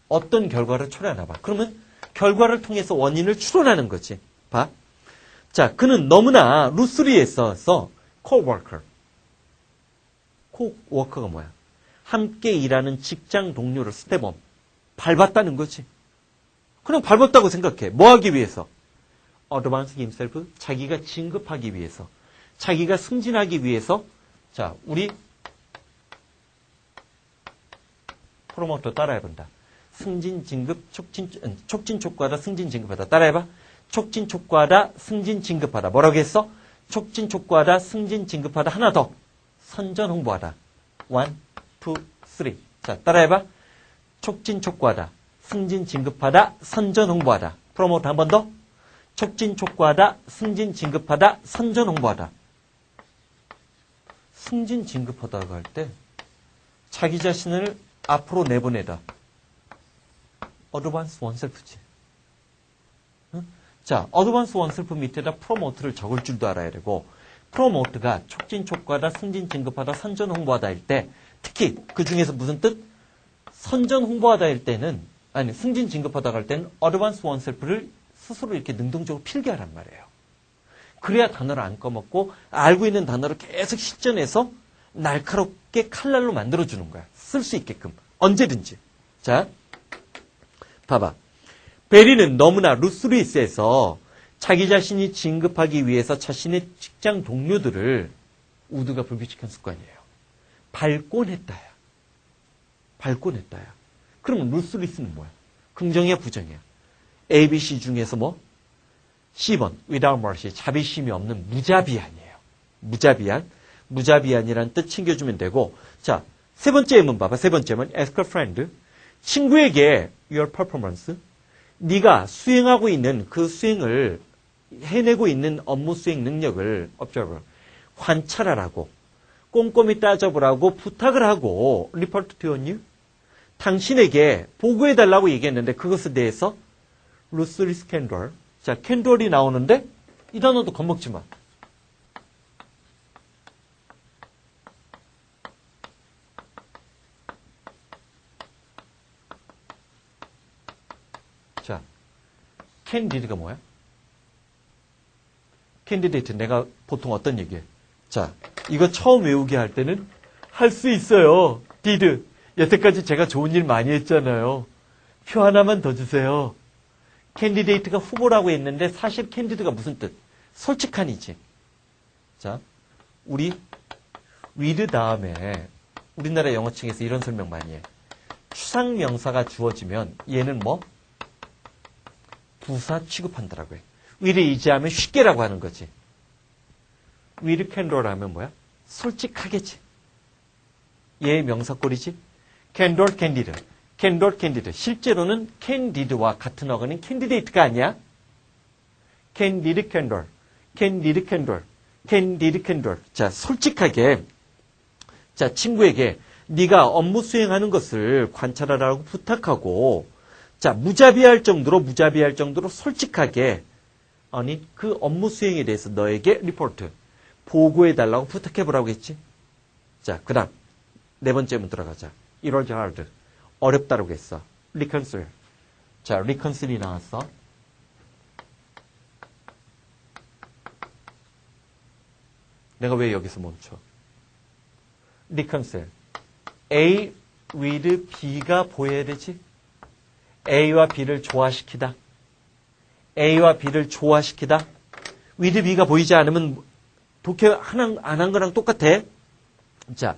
어떤 결과를 초래하나 봐. 그러면 결과를 통해서 원인을 추론하는 거지. 봐. 자, 그는 너무나 루스리에서 코워커. 코워커가 뭐야? 함께 일하는 직장 동료를 스텝업 밟았다는 거지. 그냥 밟았다고 생각해. 뭐 하기 위해서? advance himself, 자기가 진급하기 위해서, 자기가 승진하기 위해서. 자, 우리 프로모터 따라해본다. 승진, 진급, 촉진, 촉구하다, 승진, 진급하다. 따라해봐. 촉진, 촉구하다, 승진, 진급하다. 뭐라고 했어? 촉진, 촉구하다, 승진, 진급하다. 하나 더. 선전, 홍보하다. 1, 2, 3. 자, 따라해봐. 촉진, 촉구하다, 승진, 진급하다, 선전, 홍보하다. 프로모터 한 번 더. 촉진, 촉구하다, 승진, 진급하다, 선전, 홍보하다. 승진, 진급하다고 할 때 자기 자신을 앞으로 내보내다. 어드밴스 원셀프지. 응? 자, 어드밴스 원셀프 밑에다 프로모트를 적을 줄도 알아야 되고 프로모트가 촉진, 촉구하다, 승진, 진급하다, 선전, 홍보하다일 때, 특히 그 중에서 무슨 뜻? 선전, 홍보하다일 때는, 아니, 승진, 진급하다 갈 때는 어드밴스 원셀프를 스스로 이렇게 능동적으로 필기하란 말이에요. 그래야 단어를 안 꺼먹고 알고 있는 단어를 계속 실전해서 날카롭게 칼날로 만들어주는 거야. 쓸 수 있게끔. 언제든지. 자, 봐봐. 베리는 너무나 루스루이스에서 자기 자신이 진급하기 위해서 자신의 직장 동료들을 우드가 불규칙한 습관이에요. 밟곤 했다야. 밟곤 했다야. 그러면 루스루이스는 뭐야? 긍정이야, 부정이야? A, B, C 중에서 뭐? C번, without mercy, 자비심이 없는 무자비한이에요. 무자비한. 무자비한이라는 뜻 챙겨주면 되고, 자, 세 번째 예문 봐봐. 세 번째 예문, ask a friend. 친구에게 your performance, 네가 수행하고 있는 그 수행을 해내고 있는 업무 수행 능력을 observe, 관찰하라고, 꼼꼼히 따져보라고 부탁을 하고 report to you, 당신에게 보고해달라고 얘기했는데 그것에 대해서 loosely scandal. 자, 캔돌이 나오는데 이 단어도 겁먹지 마. 자, 캔디드가 뭐야? 캔디데이트. 내가 보통 어떤 얘기해? 자, 이거 처음 외우게 할 때는 할 수 있어요. 디드. 여태까지 제가 좋은 일 많이 했잖아요. 표 하나만 더 주세요. 캔디데이트가 후보라고 했는데 사실 캔디드가 무슨 뜻? 솔직한이지. 자, 우리 with 다음에 우리나라 영어층에서 이런 설명 많이 해. 추상명사가 주어지면 얘는 뭐? 부사 취급한다라고 해. with 이지하면 쉽게라고 하는 거지. with candor 하면 뭐야? 솔직하겠지. 얘의 명사꼴이지. candor, candid. candor, candid. 실제로는 candid와 같은 어간인 candidate가 아니야. candid, candor. candid, candor. candid, candor. 자, 솔직하게. 자, 친구에게 네가 업무 수행하는 것을 관찰하라고 부탁하고, 자, 무자비할 정도로 솔직하게, 아니, 그 업무 수행에 대해서 너에게 리포트, 보고해달라고 부탁해보라고 했지. 자, 그 다음, 네 번째 문 들어가자. It was hard. 어렵다라고 했어. reconcile. 자, reconcile이 나왔어. 내가 왜 여기서 멈춰? reconcile. A with B가 보여야 되지? A와 B를 조화시키다. A와 B를 조화시키다. with B가 보이지 않으면 독해 안 한 거랑 똑같아. 자,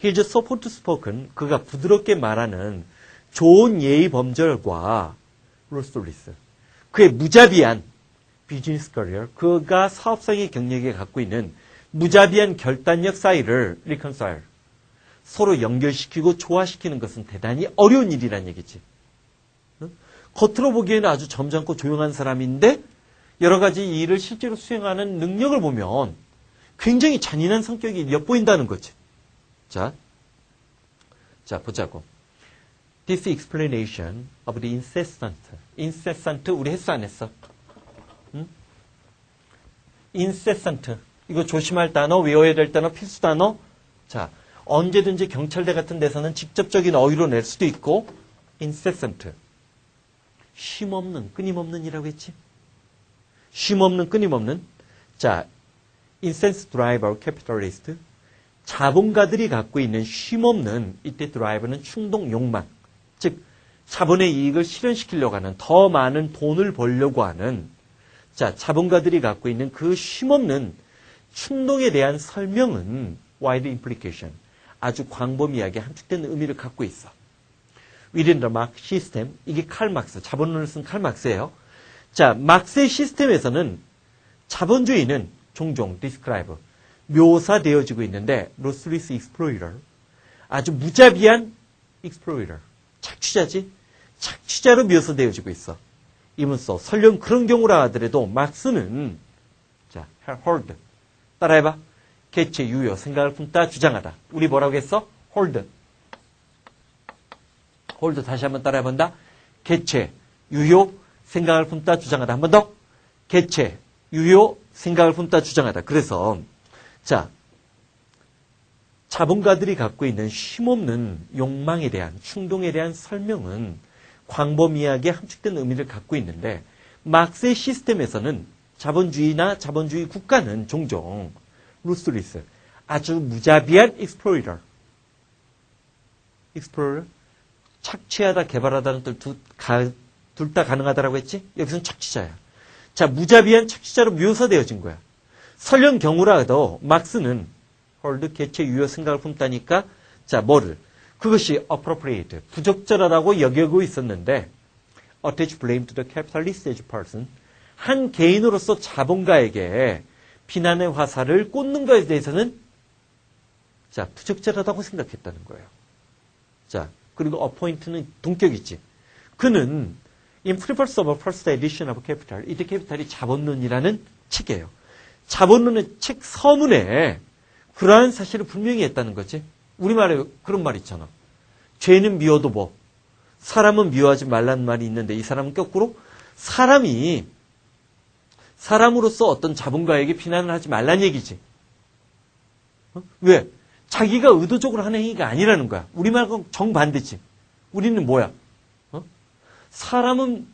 he's soft spoken. 그가 부드럽게 말하는 좋은 예의 범절과 ruthless. 그의 무자비한 비즈니스 커리어. 그가 사업상의 경력에 갖고 있는 무자비한 결단력 사이를 reconcile. 서로 연결시키고 조화시키는 것은 대단히 어려운 일이란 얘기지. 겉으로 보기에는 아주 점잖고 조용한 사람인데 여러 가지 일을 실제로 수행하는 능력을 보면 굉장히 잔인한 성격이 엿보인다는 거지. 자, 보자고. This explanation of the incessant. incessant 우리 했어 안 했어? 응? incessant. 이거 조심할 단어, 외워야 될 단어, 필수 단어. 자, 언제든지 경찰대 같은 데서는 직접적인 어휘로 낼 수도 있고, incessant. 쉼없는, 끊임없는 이라고 했지? 쉼없는, 끊임없는. 자, incessant driver, capitalist. 자본가들이 갖고 있는 쉼없는, 이때 드라이브는 충동, 욕망. 즉, 자본의 이익을 실현시키려고 하는, 더 많은 돈을 벌려고 하는, 자, 자본가들이 갖고 있는 그 쉼없는 충동에 대한 설명은 wide implication. 아주 광범위하게 함축된 의미를 갖고 있어. Within the Marx system, 이게 칼 막스, 자본론을 쓴 칼 막스예요. 자, 막스의 시스템에서는 자본주의는 종종 describe, 묘사되어지고 있는데 ruthless exploiter, 아주 무자비한 exploiter, 착취자지? 착취자로 묘사되어지고 있어. 이문서 설령 그런 경우라 하더라도 막스는 자, hold, 따라해봐. 개체, 유효, 생각을 품다, 주장하다. 우리 뭐라고 했어? hold. hold 다시 한번 따라해본다. 개체, 유효, 생각을 품다, 주장하다. 한 번 더. 개체, 유효, 생각을 품다, 주장하다. 그래서 자, 자본가들이 갖고 있는 쉼없는 욕망에 대한, 충동에 대한 설명은 광범위하게 함축된 의미를 갖고 있는데 막스의 시스템에서는 자본주의나 자본주의 국가는 종종 루스리스, 아주 무자비한 익스플로이터, 착취하다 개발하다는 뜻 둘 다 가능하다라고 했지? 여기서는 착취자야. 자, 무자비한 착취자로 묘사되어진 거야. 설령 경우라도 막스는 홀드 개체 유효 생각을 품다니까 자, 뭐를? 그것이 appropriate, 부적절하다고 여기고 있었는데 attach blame to the capitalist as person, 한 개인으로서 자본가에게 비난의 화살을 꽂는 것에 대해서는 자, 부적절하다고 생각했다는 거예요. 자, 그리고 appoint는 동격이지. 그는 In Preface of a First Edition of Capital, 이때 캐피탈이 자본론이라는 책이에요. 자본론의 책 서문에 그러한 사실을 분명히 했다는 거지. 우리말에 그런 말 있잖아. 죄는 미워도 뭐, 사람은 미워하지 말라는 말이 있는데 이 사람은 거꾸로 사람으로서 어떤 자본가에게 비난을 하지 말란 얘기지. 왜? 자기가 의도적으로 하는 행위가 아니라는 거야. 우리말과 정반대지. 우리는 뭐야? 사람은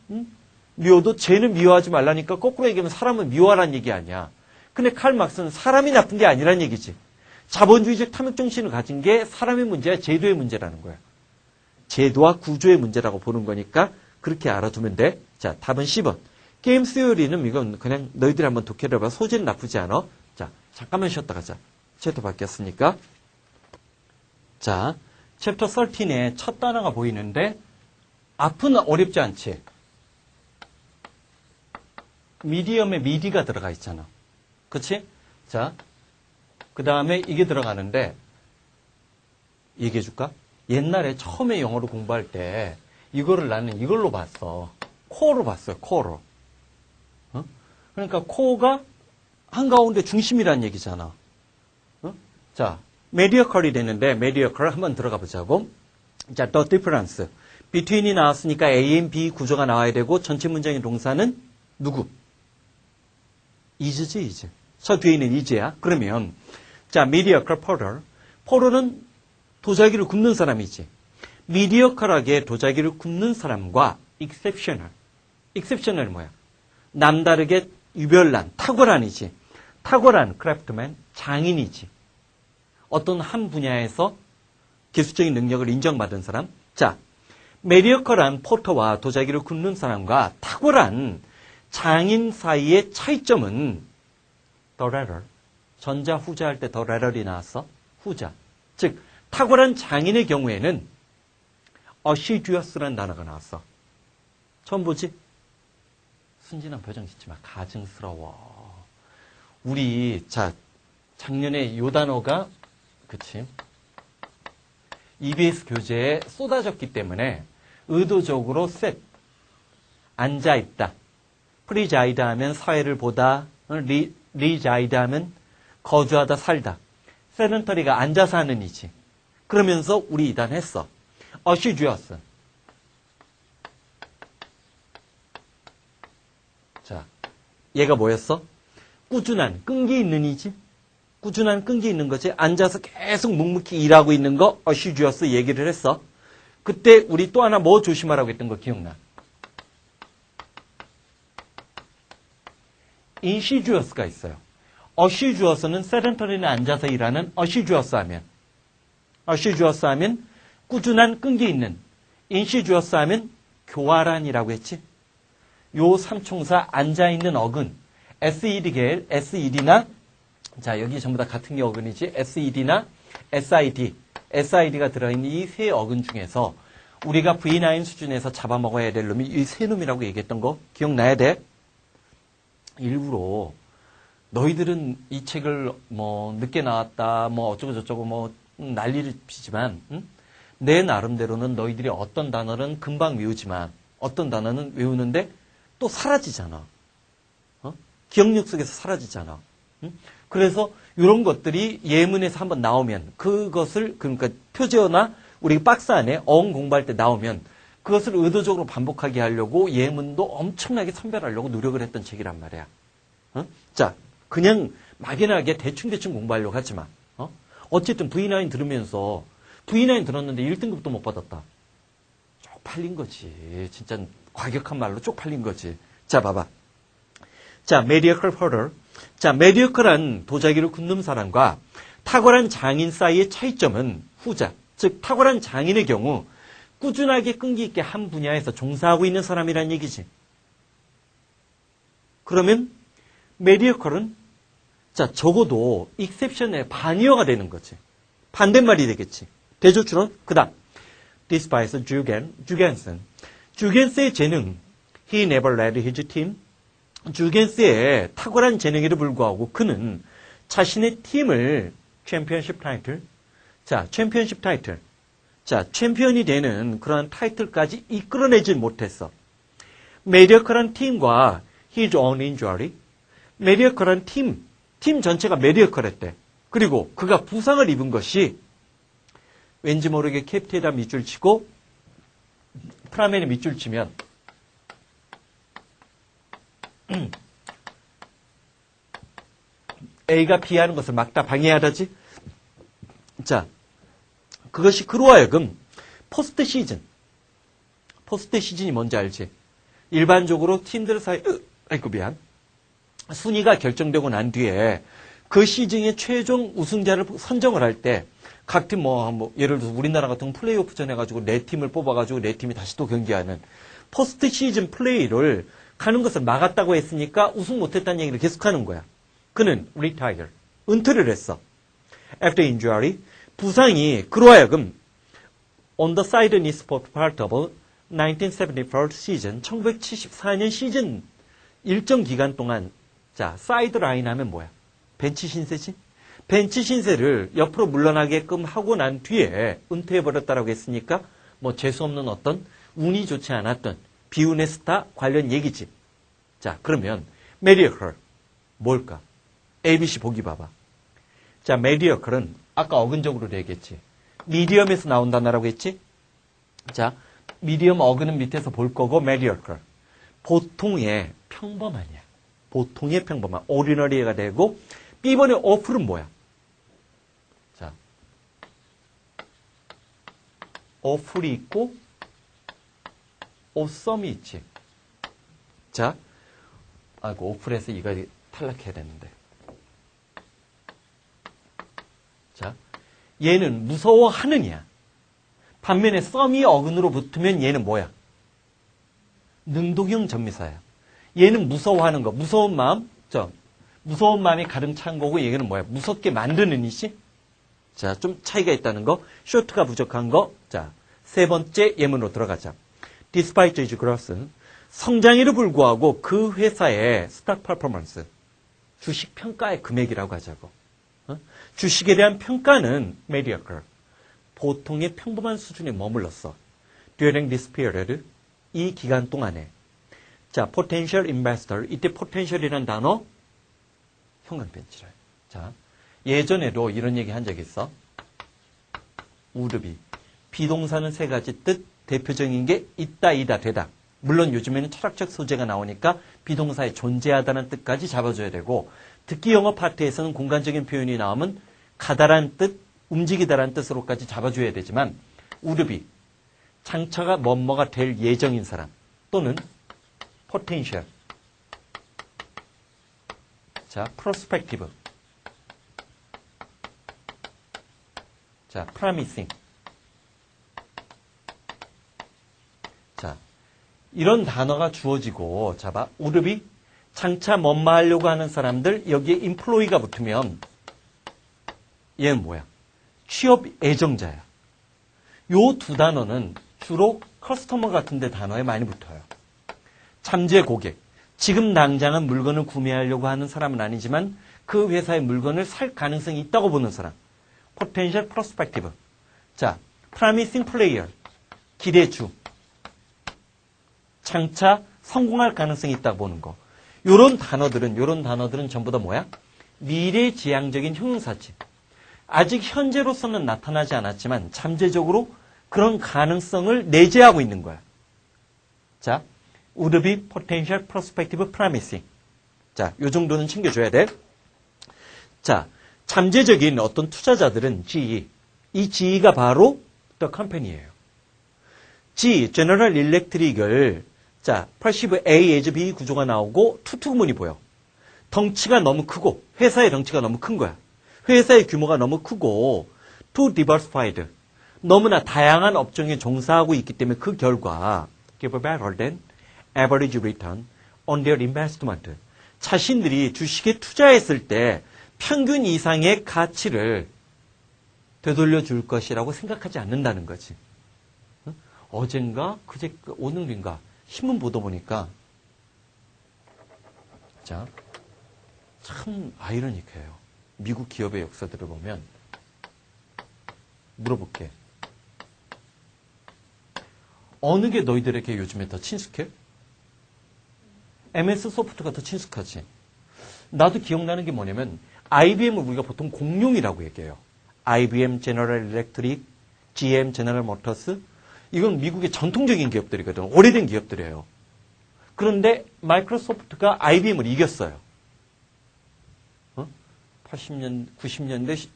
미워도 죄는 미워하지 말라니까 거꾸로 얘기하면 사람은 미워하라는 얘기 아니야. 근데 칼 막스는 사람이 나쁜 게 아니라는 얘기지. 자본주의적 탐욕정신을 가진 게 사람의 문제야, 제도의 문제라는 거야. 제도와 구조의 문제라고 보는 거니까 그렇게 알아두면 돼. 자, 답은 10번. 게임 스요리는 이건 그냥 너희들이 한번 독해려봐. 소재는 나쁘지 않아. 자, 잠깐만 쉬었다 가자. 챕터 바뀌었으니까. 자, 챕터 13의 첫 단어가 보이는데 앞은 어렵지 않지. 미디엄에 미디가 들어가 있잖아. 그치? 자, 그 다음에 이게 들어가는데 얘기해 줄까? 옛날에 처음에 영어를 공부할 때 이거를 나는 이걸로 봤어. 코어로 봤어요. 코어로. 그러니까 코어가 한가운데 중심이라는 얘기잖아. 자, 메디어컬이 되는데 메디어컬 한번 들어가 보자고. 자, the difference. between이 나왔으니까 A and B 구조가 나와야 되고 전체 문장의 동사는 누구? is지, is. 저 뒤에 있는 is야. 그러면 자, mediocre porter. porter는 도자기를 굽는 사람이지. mediocre하게 도자기를 굽는 사람과 exceptional. exceptional은 뭐야? 남다르게 유별난, 탁월한이지. 탁월한 craftsman, 장인이지. 어떤 한 분야에서 기술적인 능력을 인정받은 사람. 자, 메디어컬한 포터와 도자기를 굽는 사람과 탁월한 장인 사이의 차이점은 the latter. 전자 후자 할 때 the latter이 나왔어. 후자. 즉 탁월한 장인의 경우에는 assiduous라는 단어가 나왔어. 처음 보지? 순진한 표정 짓지 마. 가증스러워. 우리 자 작년에 요 단어가 그치? EBS 교재에 쏟아졌기 때문에 의도적으로 set, 앉아있다. preside 하면 사회를 보다, reside 하면 거주하다, 살다. sedentary가 앉아서 하는 이지. 그러면서 우리 이단 했어. assiduous. 자, 얘가 뭐였어? 꾸준한, 끈기 있는 이지. 꾸준한 끈기 있는 거지. 앉아서 계속 묵묵히 일하고 있는 거 assiduous 얘기를 했어. 그때 우리 또 하나 뭐 조심하라고 했던 거 기억나? insidious가 있어요. assiduous는 sedentary는 앉아서 일하는 assiduous 하면 꾸준한 끈기 있는, insidious 하면 교활한이라고 했지. 요 삼총사 앉아있는 어근, SED 계열, SED나 자, 여기 전부 다 같은 게 어근이지. SED나 SID가 들어있는 이 세 어근 중에서 우리가 V9 수준에서 잡아먹어야 될 놈이 이 세 놈이라고 얘기했던 거 기억나야 돼. 일부러 너희들은 이 책을 뭐 늦게 나왔다, 뭐 어쩌고 저쩌고 뭐 난리를 피지만 내 나름대로는 너희들이 어떤 단어는 금방 외우지만 어떤 단어는 외우는데 또 사라지잖아. 기억력 속에서 사라지잖아. 그래서 이런 것들이 예문에서 한번 나오면 그것을 그러니까 표제어나 우리 박스 안에 어원 공부할 때 나오면 그것을 의도적으로 반복하게 하려고 예문도 엄청나게 선별하려고 노력을 했던 책이란 말이야. 자, 그냥 막연하게 대충 공부하려고 하지 마. 어쨌든 V9 들으면서 V9 들었는데 1등급도 못 받았다. 쪽팔린 거지. 진짜 과격한 말로 쪽팔린 거지. 자, 봐봐. 자, mediocre hurdler. 자, mediocre란 도자기를 굽는 사람과 탁월한 장인 사이의 차이점은 후자. 즉, 탁월한 장인의 경우 꾸준하게 끈기 있게 한 분야에서 종사하고 있는 사람이란 얘기지. 그러면 mediocre는 자, 적어도 exception의 반이어가 되는 거지. 반대말이 되겠지. 대조출은 그다음. Despite 주겐슨. 주겐스의 재능. He never led his team. 주겐스의 탁월한 재능에도 불구하고 그는 자신의 팀을 챔피언십 타이틀. 자, 챔피언십 타이틀. 자, 챔피언이 되는 그런 타이틀까지 이끌어내질 못했어. 메디어컬한 팀과 his own injury. 메디어컬한 팀 전체가 메디어컬했대. 그리고 그가 부상을 입은 것이 왠지 모르게 캡틴에다 밑줄 치고 프라멘에 밑줄 치면 A가 B 하는 것을 막다 방해하다지. 자, 그것이 그로 하여금 포스트 시즌이 뭔지 알지? 일반적으로 팀들 사이 순위가 결정되고 난 뒤에 그 시즌의 최종 우승자를 선정을 할 때 각 팀 예를 들어서 우리나라 같은 플레이오프전 해가지고 네 팀을 뽑아가지고 네 팀이 다시 또 경기하는 포스트 시즌 플레이를 가는 것을 막았다고 했으니까 우승 못했다는 얘기를 계속하는 거야. 그는 retire, 은퇴를 했어. After injury, 부상이 그로 하여금 on the sideline sport part of 1974 시즌, 1974년 시즌 일정 기간 동안 자, 사이드라인 하면 뭐야? 벤치 신세지? 벤치 신세를 옆으로 물러나게끔 하고 난 뒤에 은퇴해버렸다라고 했으니까 뭐 재수없는 어떤 운이 좋지 않았던 비운의 스타 관련 얘기지. 자, 그러면 mediocre 뭘까? ABC 보기 봐봐. 자, mediocre는 아까 어근적으로 얘기했지. 미디엄에서 나온 단어라고 했지? 자, 미디엄 어근은 밑에서 볼 거고 mediocre. 보통의 평범한이야. 보통의 평범한. ordinary가 되고 B번의 awful은 뭐야? 자, awful이 있고 awesome이 있지. 자, 아이고 awful에서 이가 탈락해야 되는데. 자, 얘는 무서워하느냐. 반면에 some이 어근으로 붙으면 얘는 뭐야? 능동형 전미사야. 얘는 무서워하는 거, 무서운 마음, 무서운 마음이 가득 찬 거고 얘는 뭐야? 무섭게 만드는 이시? 자, 좀 차이가 있다는 거, 쇼트가 부족한 거. 자, 세 번째 예문으로 들어가자. Despite his growth, 성장에도 불구하고 그 회사의 stock performance, 주식 평가의 금액이라고 하자고. 주식에 대한 평가는 mediocre, 보통의 평범한 수준에 머물렀어. During this period, 이 기간 동안에. 자, potential investor, 이때 potential이라는 단어 형광펜치를. 자, 예전에도 이런 얘기 한 적 있어. 우르비. 비동사는 세 가지 뜻, 대표적인 게 있다, 이다, 되다. 물론 요즘에는 철학적 소재가 나오니까 비동사의 존재하다는 뜻까지 잡아줘야 되고, 듣기 영어 파트에서는 공간적인 표현이 나오면 가다란 뜻, 움직이다란 뜻으로까지 잡아줘야 되지만, 우르비. 장차가 뭐뭐가 될 예정인 사람 또는 potential. 자, prospective. 자, promising. 자, 이런 단어가 주어지고, 자, 봐. 우르비 장차 뭐뭐 하려고 하는 사람들, 여기에 employee가 붙으면 얘는 뭐야? 취업 애정자야. 요 두 단어는 주로 커스터머 같은 데 단어에 많이 붙어요. 잠재 고객. 지금 당장은 물건을 구매하려고 하는 사람은 아니지만 그 회사의 물건을 살 가능성이 있다고 보는 사람. potential prospective. 자, promising player. 기대주. 장차 성공할 가능성이 있다고 보는 거. 요런 단어들은 전부 다 뭐야? 미래지향적인 형용사지. 아직 현재로서는 나타나지 않았지만 잠재적으로 그런 가능성을 내재하고 있는 거야. 자, would be potential prospective promising. 자, 요 정도는 챙겨줘야 돼. 자, 잠재적인 어떤 투자자들은 GE. 이 GE가 바로 The Company예요. GE, General Electric을 자, 80A as B 구조가 나오고 투투문이 보여. 덩치가 너무 크고 회사의 덩치가 너무 큰 거야. 회사의 규모가 너무 크고 too diversified. 너무나 다양한 업종에 종사하고 있기 때문에 그 결과 give a better than average return on their investment. 자신들이 주식에 투자했을 때 평균 이상의 가치를 되돌려 줄 것이라고 생각하지 않는다는 거지. 어젠가 그제 오늘인가 신문 보도 보니까 자, 참 아이러니해요. 미국 기업의 역사들을 보면 물어볼게. 어느 게 너희들에게 요즘에 더 친숙해? MS 소프트가 더 친숙하지. 나도 기억나는 게 뭐냐면 IBM을 우리가 보통 공룡이라고 얘기해요. IBM, 제너럴 일렉트릭, GM, 제너럴 모터스. 이건 미국의 전통적인 기업들이거든. 오래된 기업들이에요. 그런데 마이크로소프트가 IBM을 이겼어요. 80년, 90년대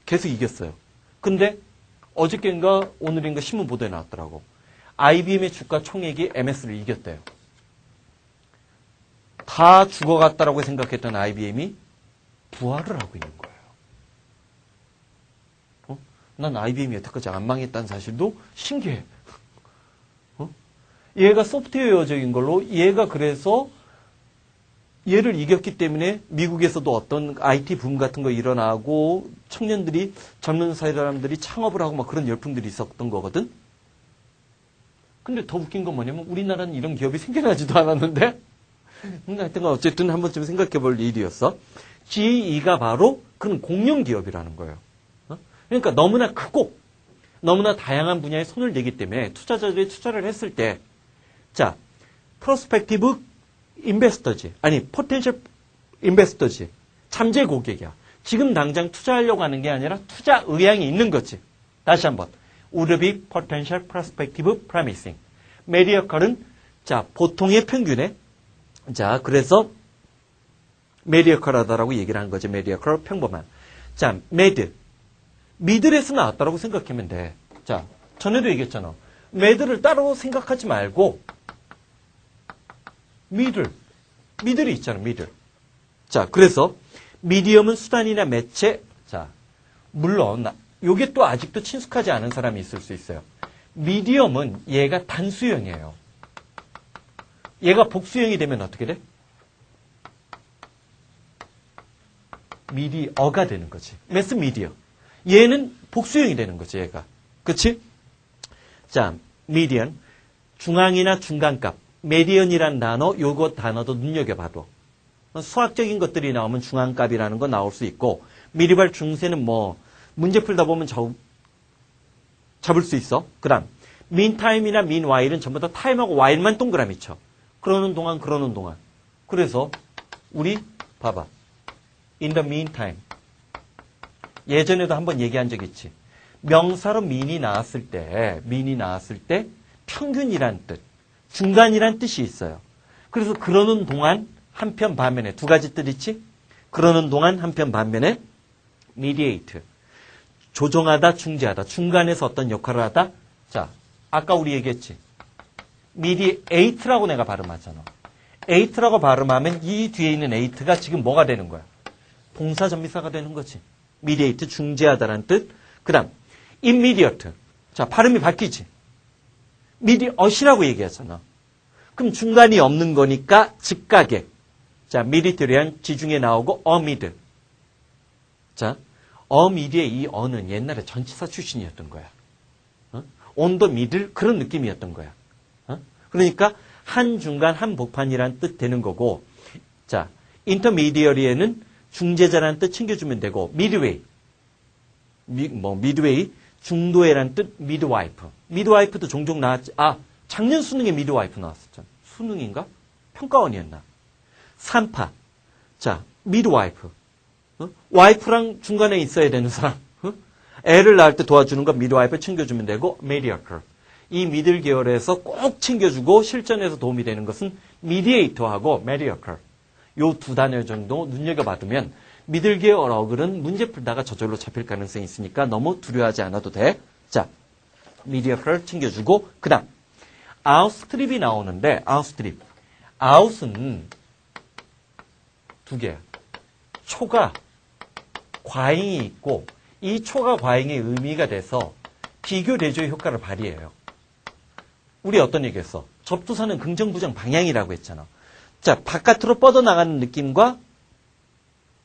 계속 이겼어요. 근데 어저께인가 오늘인가 신문 보도에 나왔더라고. IBM의 주가 총액이 MS를 이겼대요. 다 죽어갔다라고 생각했던 IBM이 부활을 하고 있는 거예요. 난 IBM이 여태까지 안 망했다는 사실도 신기해. 얘가 소프트웨어적인 걸로 얘가 그래서 얘를 이겼기 때문에 미국에서도 어떤 IT 붐 같은 거 일어나고 청년들이 젊은 사람들이 창업을 하고 막 그런 열풍들이 있었던 거거든. 근데 더 웃긴 건 뭐냐면 우리나라는 이런 기업이 생겨나지도 않았는데 하여튼 어쨌든 한 번쯤 생각해 볼 일이었어. GE가 바로 그런 공룡 기업이라는 거예요. 그러니까 너무나 크고 너무나 다양한 분야에 손을 내기 때문에 투자자들이 투자를 했을 때 자, 프로스펙티브 인베스터지 아니 포텐셜 인베스터지 잠재 고객이야. 지금 당장 투자하려고 하는 게 아니라 투자 의향이 있는 거지. 다시 한번 would be potential prospective promising. 메디어컬은 자 보통의 평균에 자 그래서 메디어컬하다라고 얘기를 한 거지. 메디어컬 평범한. 자 매드 미들에서 나왔다라고 생각하면 돼. 자 전에도 얘기했잖아. 매드를 따로 생각하지 말고 미들이 있잖아. 미들. 자 그래서 미디엄은 수단이나 매체. 자 물론 요게 또 아직도 친숙하지 않은 사람이 있을 수 있어요. 미디엄은 얘가 단수형이에요. 얘가 복수형이 되면 어떻게 돼? 미디어가 되는 거지. 매스 미디어. 얘는 복수형이 되는 거지, 얘가. 그치? 자, 미디언. 중앙이나 중간값. 메디언이란 단어, 요거 단어도 눈여겨봐도. 수학적인 것들이 나오면 중앙값이라는 거 나올 수 있고, 미리발 중세는 뭐, 문제 풀다 보면 잡을 수 있어. 그 다음, 민타임이나 민와일은 전부 다 타임하고 와일만 동그라미 쳐. 그러는 동안. 그래서, 우리, 봐봐. In the meantime. 예전에도 한번 얘기한 적 있지. 명사로 민이 나왔을 때 평균이란 뜻, 중간이란 뜻이 있어요. 그래서 그러는 동안 한편 반면에 두 가지 뜻 있지? 그러는 동안 한편 반면에 mediate. 조정하다, 중재하다. 중간에서 어떤 역할을 하다. 자, 아까 우리 얘기했지. mediate라고 내가 발음하잖아. ate라고 발음하면 이 뒤에 있는 ate가 지금 뭐가 되는 거야? 동사 전미사가 되는 거지. mediate, 중재하다라는 뜻. 그 다음, immediate. 자, 발음이 바뀌지. immediate이라고 얘기하잖아. 그럼 중간이 없는 거니까 즉각에. 자, military한 지중에 나오고 amid. 자, amid의 이 어는 옛날에 전치사 출신이었던 거야. on the middle 그런 느낌이었던 거야. 그러니까 한 중간 한 복판이란 뜻 되는 거고. 자, intermediary에는 중재자라는 뜻 챙겨주면 되고, midway. midway, 중도에라는 뜻, midwife. midwife도 종종 나왔지. 아, 작년 수능에 midwife 나왔었잖아. 수능인가? 평가원이었나? 3파. 자, midwife. 와이프랑 중간에 있어야 되는 사람. 애를 낳을 때 도와주는 거 midwife 챙겨주면 되고, mediator. 이 middle 계열에서 꼭 챙겨주고 실전에서 도움이 되는 것은 mediator하고 mediator. 요 두 단어 정도 눈여겨봐두면 미들기의 어글은 문제 풀다가 저절로 잡힐 가능성이 있으니까 너무 두려워하지 않아도 돼. 자, 미디어프를 챙겨주고 그 다음 아웃스트립이 나오는데 아웃스트립. 아웃은 두 개야. 초가 과잉이 있고 이 초가 과잉의 의미가 돼서 비교 대조의 효과를 발휘해요. 우리 어떤 얘기했어? 접두사는 긍정부정 방향이라고 했잖아. 자, 바깥으로 뻗어나가는 느낌과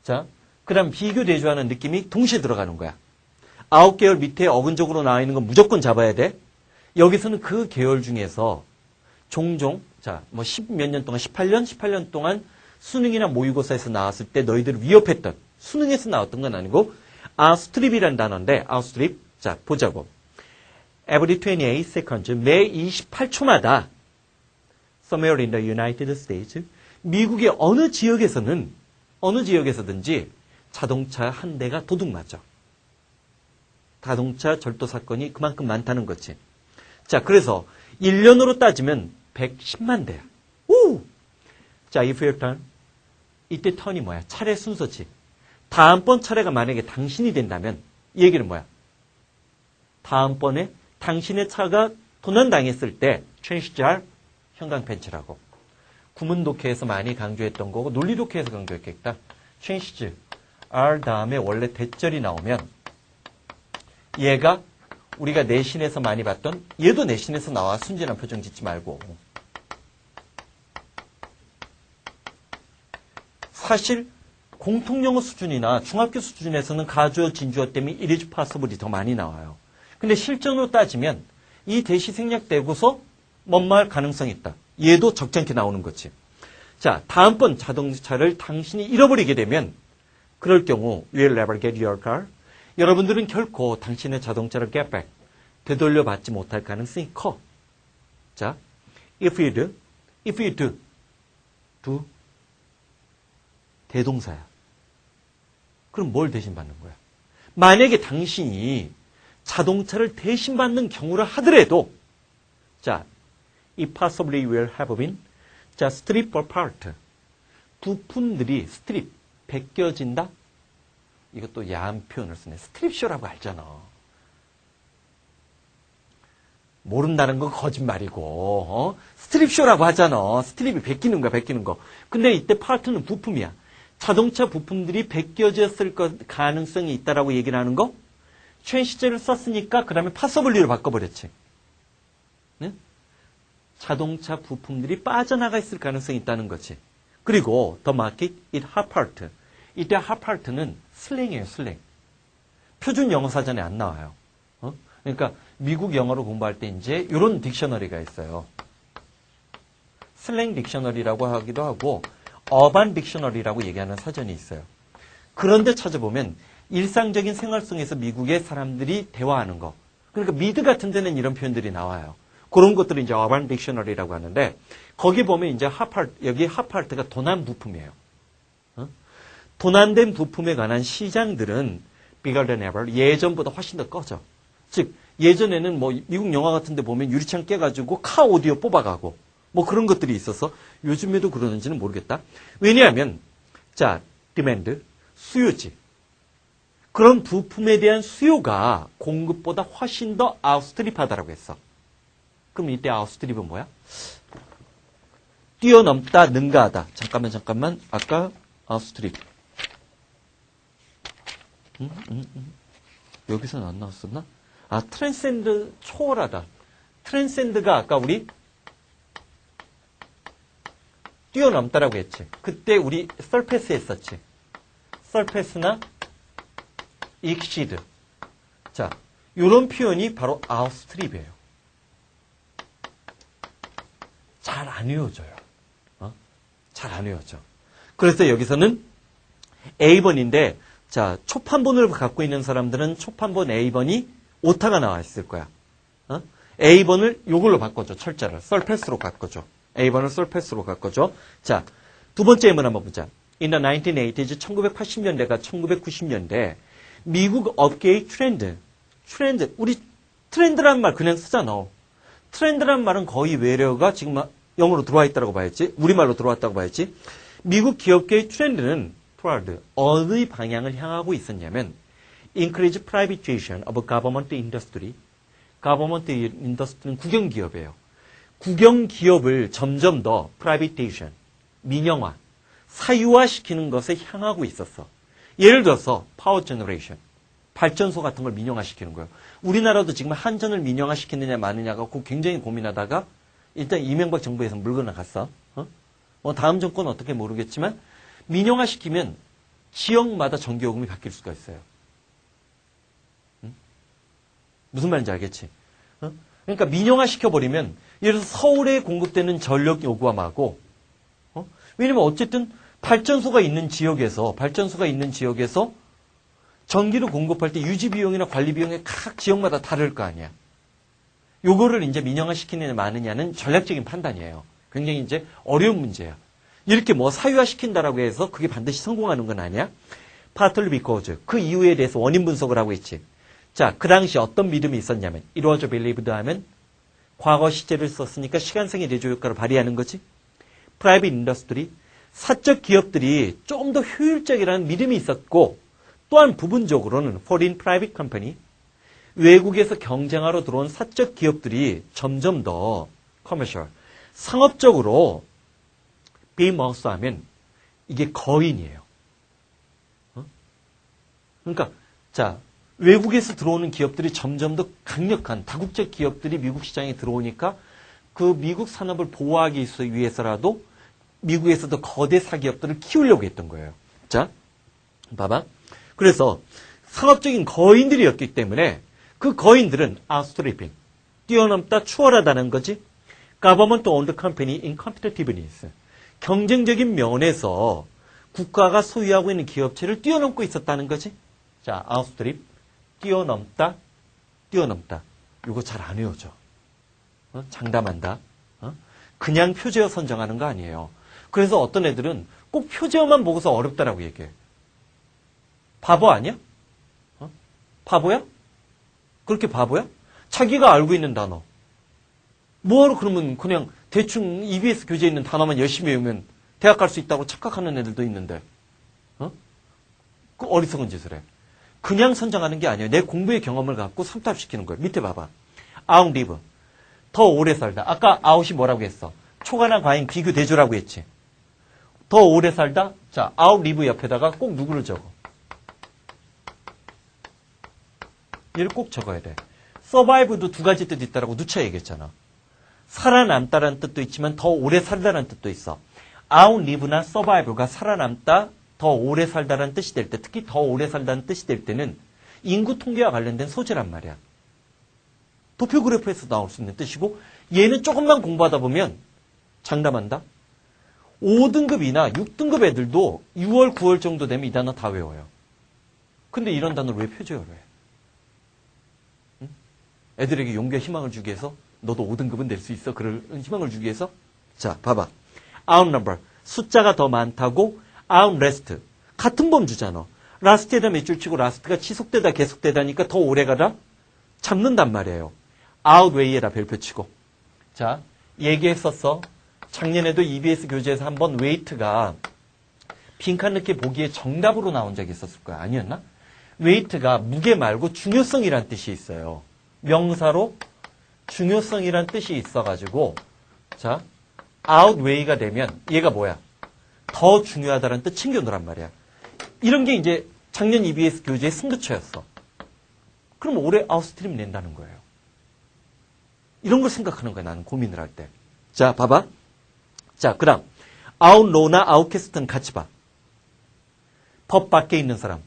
자, 그 다음 비교 대조하는 느낌이 동시에 들어가는 거야. 9개월 밑에 어근적으로 나와 있는 건 무조건 잡아야 돼. 여기서는 그 계열 중에서 종종 자, 뭐 10몇 년 동안 18년 동안 수능이나 모의고사에서 나왔을 때 너희들을 위협했던 수능에서 나왔던 건 아니고 아웃스트립이라는 단어인데 아웃스트립. 자, 보자고. Every 28 seconds, 매 28초마다 somewhere in the United States, 미국의 어느 지역에서든지 자동차 한 대가 도둑맞아. 자동차 절도 사건이 그만큼 많다는 거지. 자, 그래서 1년으로 따지면 110만 대야. 오! 자, if your turn. 이때 턴이 뭐야? 차례 순서지. 다음번 차례가 만약에 당신이 된다면 이 얘기는 뭐야? 다음번에 당신의 차가 도난당했을 때 change 형광펜치라고. 구문독해에서 많이 강조했던 거고 논리독해에서 강조했겠다. change R 다음에 원래 대절이 나오면 얘가 우리가 내신에서 많이 봤던 얘도 내신에서 나와. 순진한 표정 짓지 말고. 사실 공통영어 수준이나 중학교 수준에서는 가주어, 진주어 때문에 it is possible이 더 많이 나와요. 근데 실전으로 따지면 이 대시 생략되고서 뭔 말 가능성이 있다. 얘도 적잖게 나오는 거지. 자, 다음번 자동차를 당신이 잃어버리게 되면 그럴 경우 will never get your car. 여러분들은 결코 당신의 자동차를 get back, 되돌려받지 못할 가능성이 커. 자, if you do, do 대동사야. 그럼 뭘 대신 받는 거야? 만약에 당신이 자동차를 대신 받는 경우를 하더라도 자, it possibly will have been 자, strip apart. 부품들이 strip, 벗겨진다? 이것도 야한 표현을 쓰네. 스트립쇼라고 알잖아. 모른다는 건 거짓말이고 스트립쇼라고 하잖아. 스트립이 벗기는 거. 근데 이때 파트는 부품이야. 자동차 부품들이 벗겨졌을 가능성이 있다라고 얘기를 하는 거? 최시제를 썼으니까 그 다음에 possibly로 바꿔버렸지. 네? 자동차 부품들이 빠져나가 있을 가능성이 있다는 거지. 그리고 the market it hot part. 이때 hot part는 슬랭이에요, 슬랭. 표준 영어 사전에 안 나와요. 그러니까 미국 영어로 공부할 때 이제 이런 딕셔너리가 있어요. 슬랭 딕셔너리라고 하기도 하고 어반 딕셔너리라고 얘기하는 사전이 있어요. 그런데 찾아보면 일상적인 생활 속에서 미국의 사람들이 대화하는 거. 그러니까 미드 같은 데는 이런 표현들이 나와요. 그런 것들을 이제 어반 딕셔너리라고 하는데 거기 보면 이제 여기 핫파트가 도난 부품이에요. 도난된 부품에 관한 시장들은 bigger than ever 예전보다 훨씬 더 꺼져. 즉 예전에는 뭐 미국 영화 같은 데 보면 유리창 깨가지고 카 오디오 뽑아가고 뭐 그런 것들이 있어서 요즘에도 그러는지는 모르겠다. 왜냐하면 자 demand 수요지. 그런 부품에 대한 수요가 공급보다 훨씬 더 아웃스트립하다라고 했어. 그럼 이때 아웃스트립은 뭐야? 뛰어넘다, 능가하다. 잠깐만. 아까 아웃스트립. 여기서는 안 나왔었나? 아, 트랜센드 초월하다. 트랜센드가 아까 우리 뛰어넘다라고 했지. 그때 우리 서페스 했었지. 서페스나 익시드. 자, 이런 표현이 바로 아웃스트립이에요. 잘 안 외워져요. 잘 안 외워져. 그래서 여기서는 A번인데, 자, 초판본을 갖고 있는 사람들은 초판본 A번이 오타가 나와 있을 거야. A번을 요걸로 바꿔줘. 철자를. 서페스로 바꿔줘. A번을 서페스로 바꿔줘. 자, 두 번째 예문 한번 보자. In the 1980s, 1980년대가 1990년대, 미국 업계의 트렌드, 우리 트렌드라는 말 그냥 쓰잖아. 트렌드라는 말은 거의 외래어가 지금 영어로 들어와 있다고 봐야지. 우리말로 들어왔다고 봐야지. 미국 기업계의 트렌드는 toward 어느 방향을 향하고 있었냐면 increase privatization of government industry. government industry는 국영기업이에요. 국영기업을 점점 더 privatization, 민영화, 사유화시키는 것에 향하고 있었어. 예를 들어서 power generation, 발전소 같은 걸 민영화시키는 거예요. 우리나라도 지금 한전을 민영화시키느냐 마느냐가 굉장히 고민하다가 일단 이명박 정부에서 물고 나갔어. 다음 정권 어떻게 모르겠지만 민영화시키면 지역마다 전기요금이 바뀔 수가 있어요. 무슨 말인지 알겠지? 그러니까 민영화시켜버리면 예를 들어서 서울에 공급되는 전력 요금하고 왜냐면 어쨌든 발전소가 있는 지역에서 전기를 공급할 때 유지 비용이나 관리 비용이 각 지역마다 다를 거 아니야. 요거를 이제 민영화시키느냐 마느냐는 전략적인 판단이에요. 굉장히 이제 어려운 문제야. 이렇게 뭐 사유화시킨다라고 해서 그게 반드시 성공하는 건 아니야. partly because 그 이유에 대해서 원인 분석을 하고 있지. 자, 그 당시 어떤 믿음이 있었냐면 it was believed 하면 과거 시제를 썼으니까 시간상의 내조 효과를 발휘하는 거지. private industry 사적 기업들이 좀 더 효율적이라는 믿음이 있었고 또한 부분적으로는 foreign private company 외국에서 경쟁하러 들어온 사적 기업들이 점점 더 commercial 상업적으로 behemoth 하면 이게 거인이에요. 그러니까 자 외국에서 들어오는 기업들이 점점 더 강력한 다국적 기업들이 미국 시장에 들어오니까 그 미국 산업을 보호하기 위해서라도 미국에서도 거대 사기업들을 키우려고 했던 거예요. 자, 봐봐. 그래서 상업적인 거인들이었기 때문에 그 거인들은 outstripping, 뛰어넘다, 추월하다는 거지. Government owned company in competitiveness. 경쟁적인 면에서 국가가 소유하고 있는 기업체를 뛰어넘고 있었다는 거지. 자, outstrip, 뛰어넘다. 이거 잘 안 외워져. 장담한다. 그냥 표제어 선정하는 거 아니에요. 그래서 어떤 애들은 꼭 표제어만 보고서 어렵다라고 얘기해. 바보 아니야? 바보야? 그렇게 바보야? 자기가 알고 있는 단어. 뭐하러 그러면 그냥 대충 EBS 교재에 있는 단어만 열심히 외우면 대학 갈 수 있다고 착각하는 애들도 있는데. 그 어리석은 짓을 해. 그냥 선정하는 게 아니에요. 내 공부의 경험을 갖고 선탑시키는 거예요. 밑에 봐봐. outlive. 더 오래 살다. 아까 out이 뭐라고 했어? 초과나 과잉 비교 대조라고 했지. 더 오래 살다. 자, outlive 옆에다가 꼭 누구를 적어? 얘를 꼭 적어야 돼. survive도 두 가지 뜻이 있다라고 누차 얘기했잖아. 살아남다라는 뜻도 있지만 더 오래 살다라는 뜻도 있어. outlive나 survive가 살아남다, 더 오래 살다라는 뜻이 될 때, 특히 더 오래 살다는 뜻이 될 때는 인구 통계와 관련된 소재란 말이야. 도표 그래프에서 나올 수 있는 뜻이고 얘는 조금만 공부하다 보면 장담한다. 5등급이나 6등급 애들도 6월, 9월 정도 되면 이 단어 다 외워요. 근데 이런 단어를 왜 표제어로 해? 응? 애들에게 용기와 희망을 주기 위해서 너도 5등급은 낼 수 있어. 그럴 희망을 주기 위해서. 자, 봐봐. outnumber. 숫자가 더 많다고 outlast. 같은 범주잖아. last에다 밑줄 치고 last가 지속되다 계속되다니까 더 오래 가다 잡는단 말이에요. outweigh에다 별표 치고. 자, 얘기했었어. 작년에도 EBS 교재에서 한번 weight가 빈칸 넣기 보기에 정답으로 나온 적이 있었을 거야. 아니었나? weight가 무게 말고 중요성이란 뜻이 있어요. 명사로 중요성이란 뜻이 있어가지고 자, outweigh가 되면 얘가 뭐야? 더 중요하다는 뜻 챙겨놓으란 말이야. 이런 게 이제 작년 EBS 교재의 승부처였어. 그럼 올해 아웃스트림 낸다는 거예요. 이런 걸 생각하는 거야. 나는 고민을 할 때. 자, 봐봐. 자, 그 다음 아웃로나 아웃캐스트는 같이 봐. 법 밖에 있는 사람.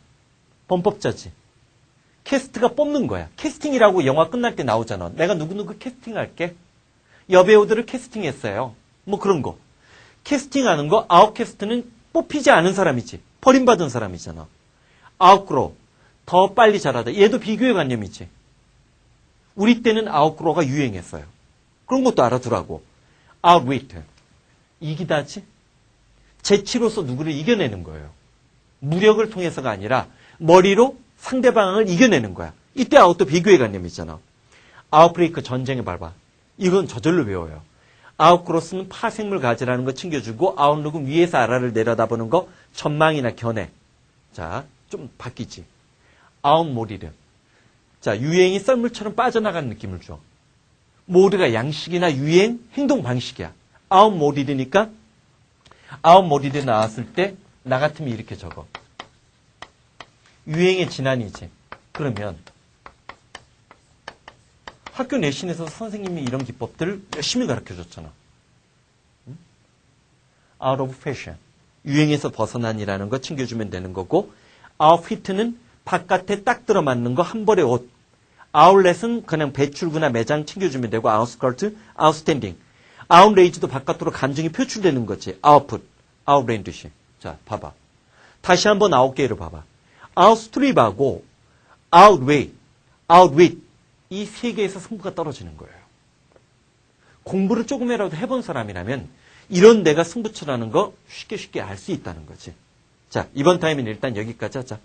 범법자지. 캐스트가 뽑는 거야. 캐스팅이라고 영화 끝날 때 나오잖아. 내가 누구누구 캐스팅할게. 여배우들을 캐스팅했어요. 뭐 그런 거. 캐스팅하는 거 아웃캐스트는 뽑히지 않은 사람이지. 버림받은 사람이잖아. 아웃그로. 더 빨리 자라다. 얘도 비교의 관념이지. 우리 때는 아웃그로가 유행했어요. 그런 것도 알아두라고. outwit. 이기다지? 재치로서 누구를 이겨내는 거예요. 무력을 통해서가 아니라 머리로 상대방을 이겨내는 거야. 이때 아웃도 비교의 관념이잖아. 아웃브레이크 전쟁에 밟아. 이건 저절로 외워요. 아웃크로스는 파생물 가지라는 거 챙겨주고, 아웃룩은 위에서 아래를 내려다보는 거, 전망이나 견해. 자, 좀 바뀌지. 아웃모리드. 자, 유행이 썰물처럼 빠져나가는 느낌을 줘. 모드가 양식이나 유행, 행동 방식이야. 아웃모리드니까, 아웃모리드 나왔을 때, 나 같으면 이렇게 적어. 유행의 진환이지. 그러면, 학교 내신에서 선생님이 이런 기법들을 열심히 가르쳐줬잖아. Out of fashion. 유행에서 벗어난이라는 거 챙겨주면 되는 거고, outfit는 바깥에 딱 들어맞는 거 한 벌의 옷. outlet은 그냥 배출구나 매장 챙겨주면 되고, outskirt, outstanding. outrage도 바깥으로 감정이 표출되는 거지. output, outlandish. 자, 봐봐. 다시 한번 9개를 봐봐. outstrip하고 outweigh, outwit. 이 세 개에서 승부가 떨어지는 거예요. 공부를 조금이라도 해본 사람이라면 이런 내가 승부처라는 거 쉽게 알 수 있다는 거지. 자, 이번 타임은 일단 여기까지 하자.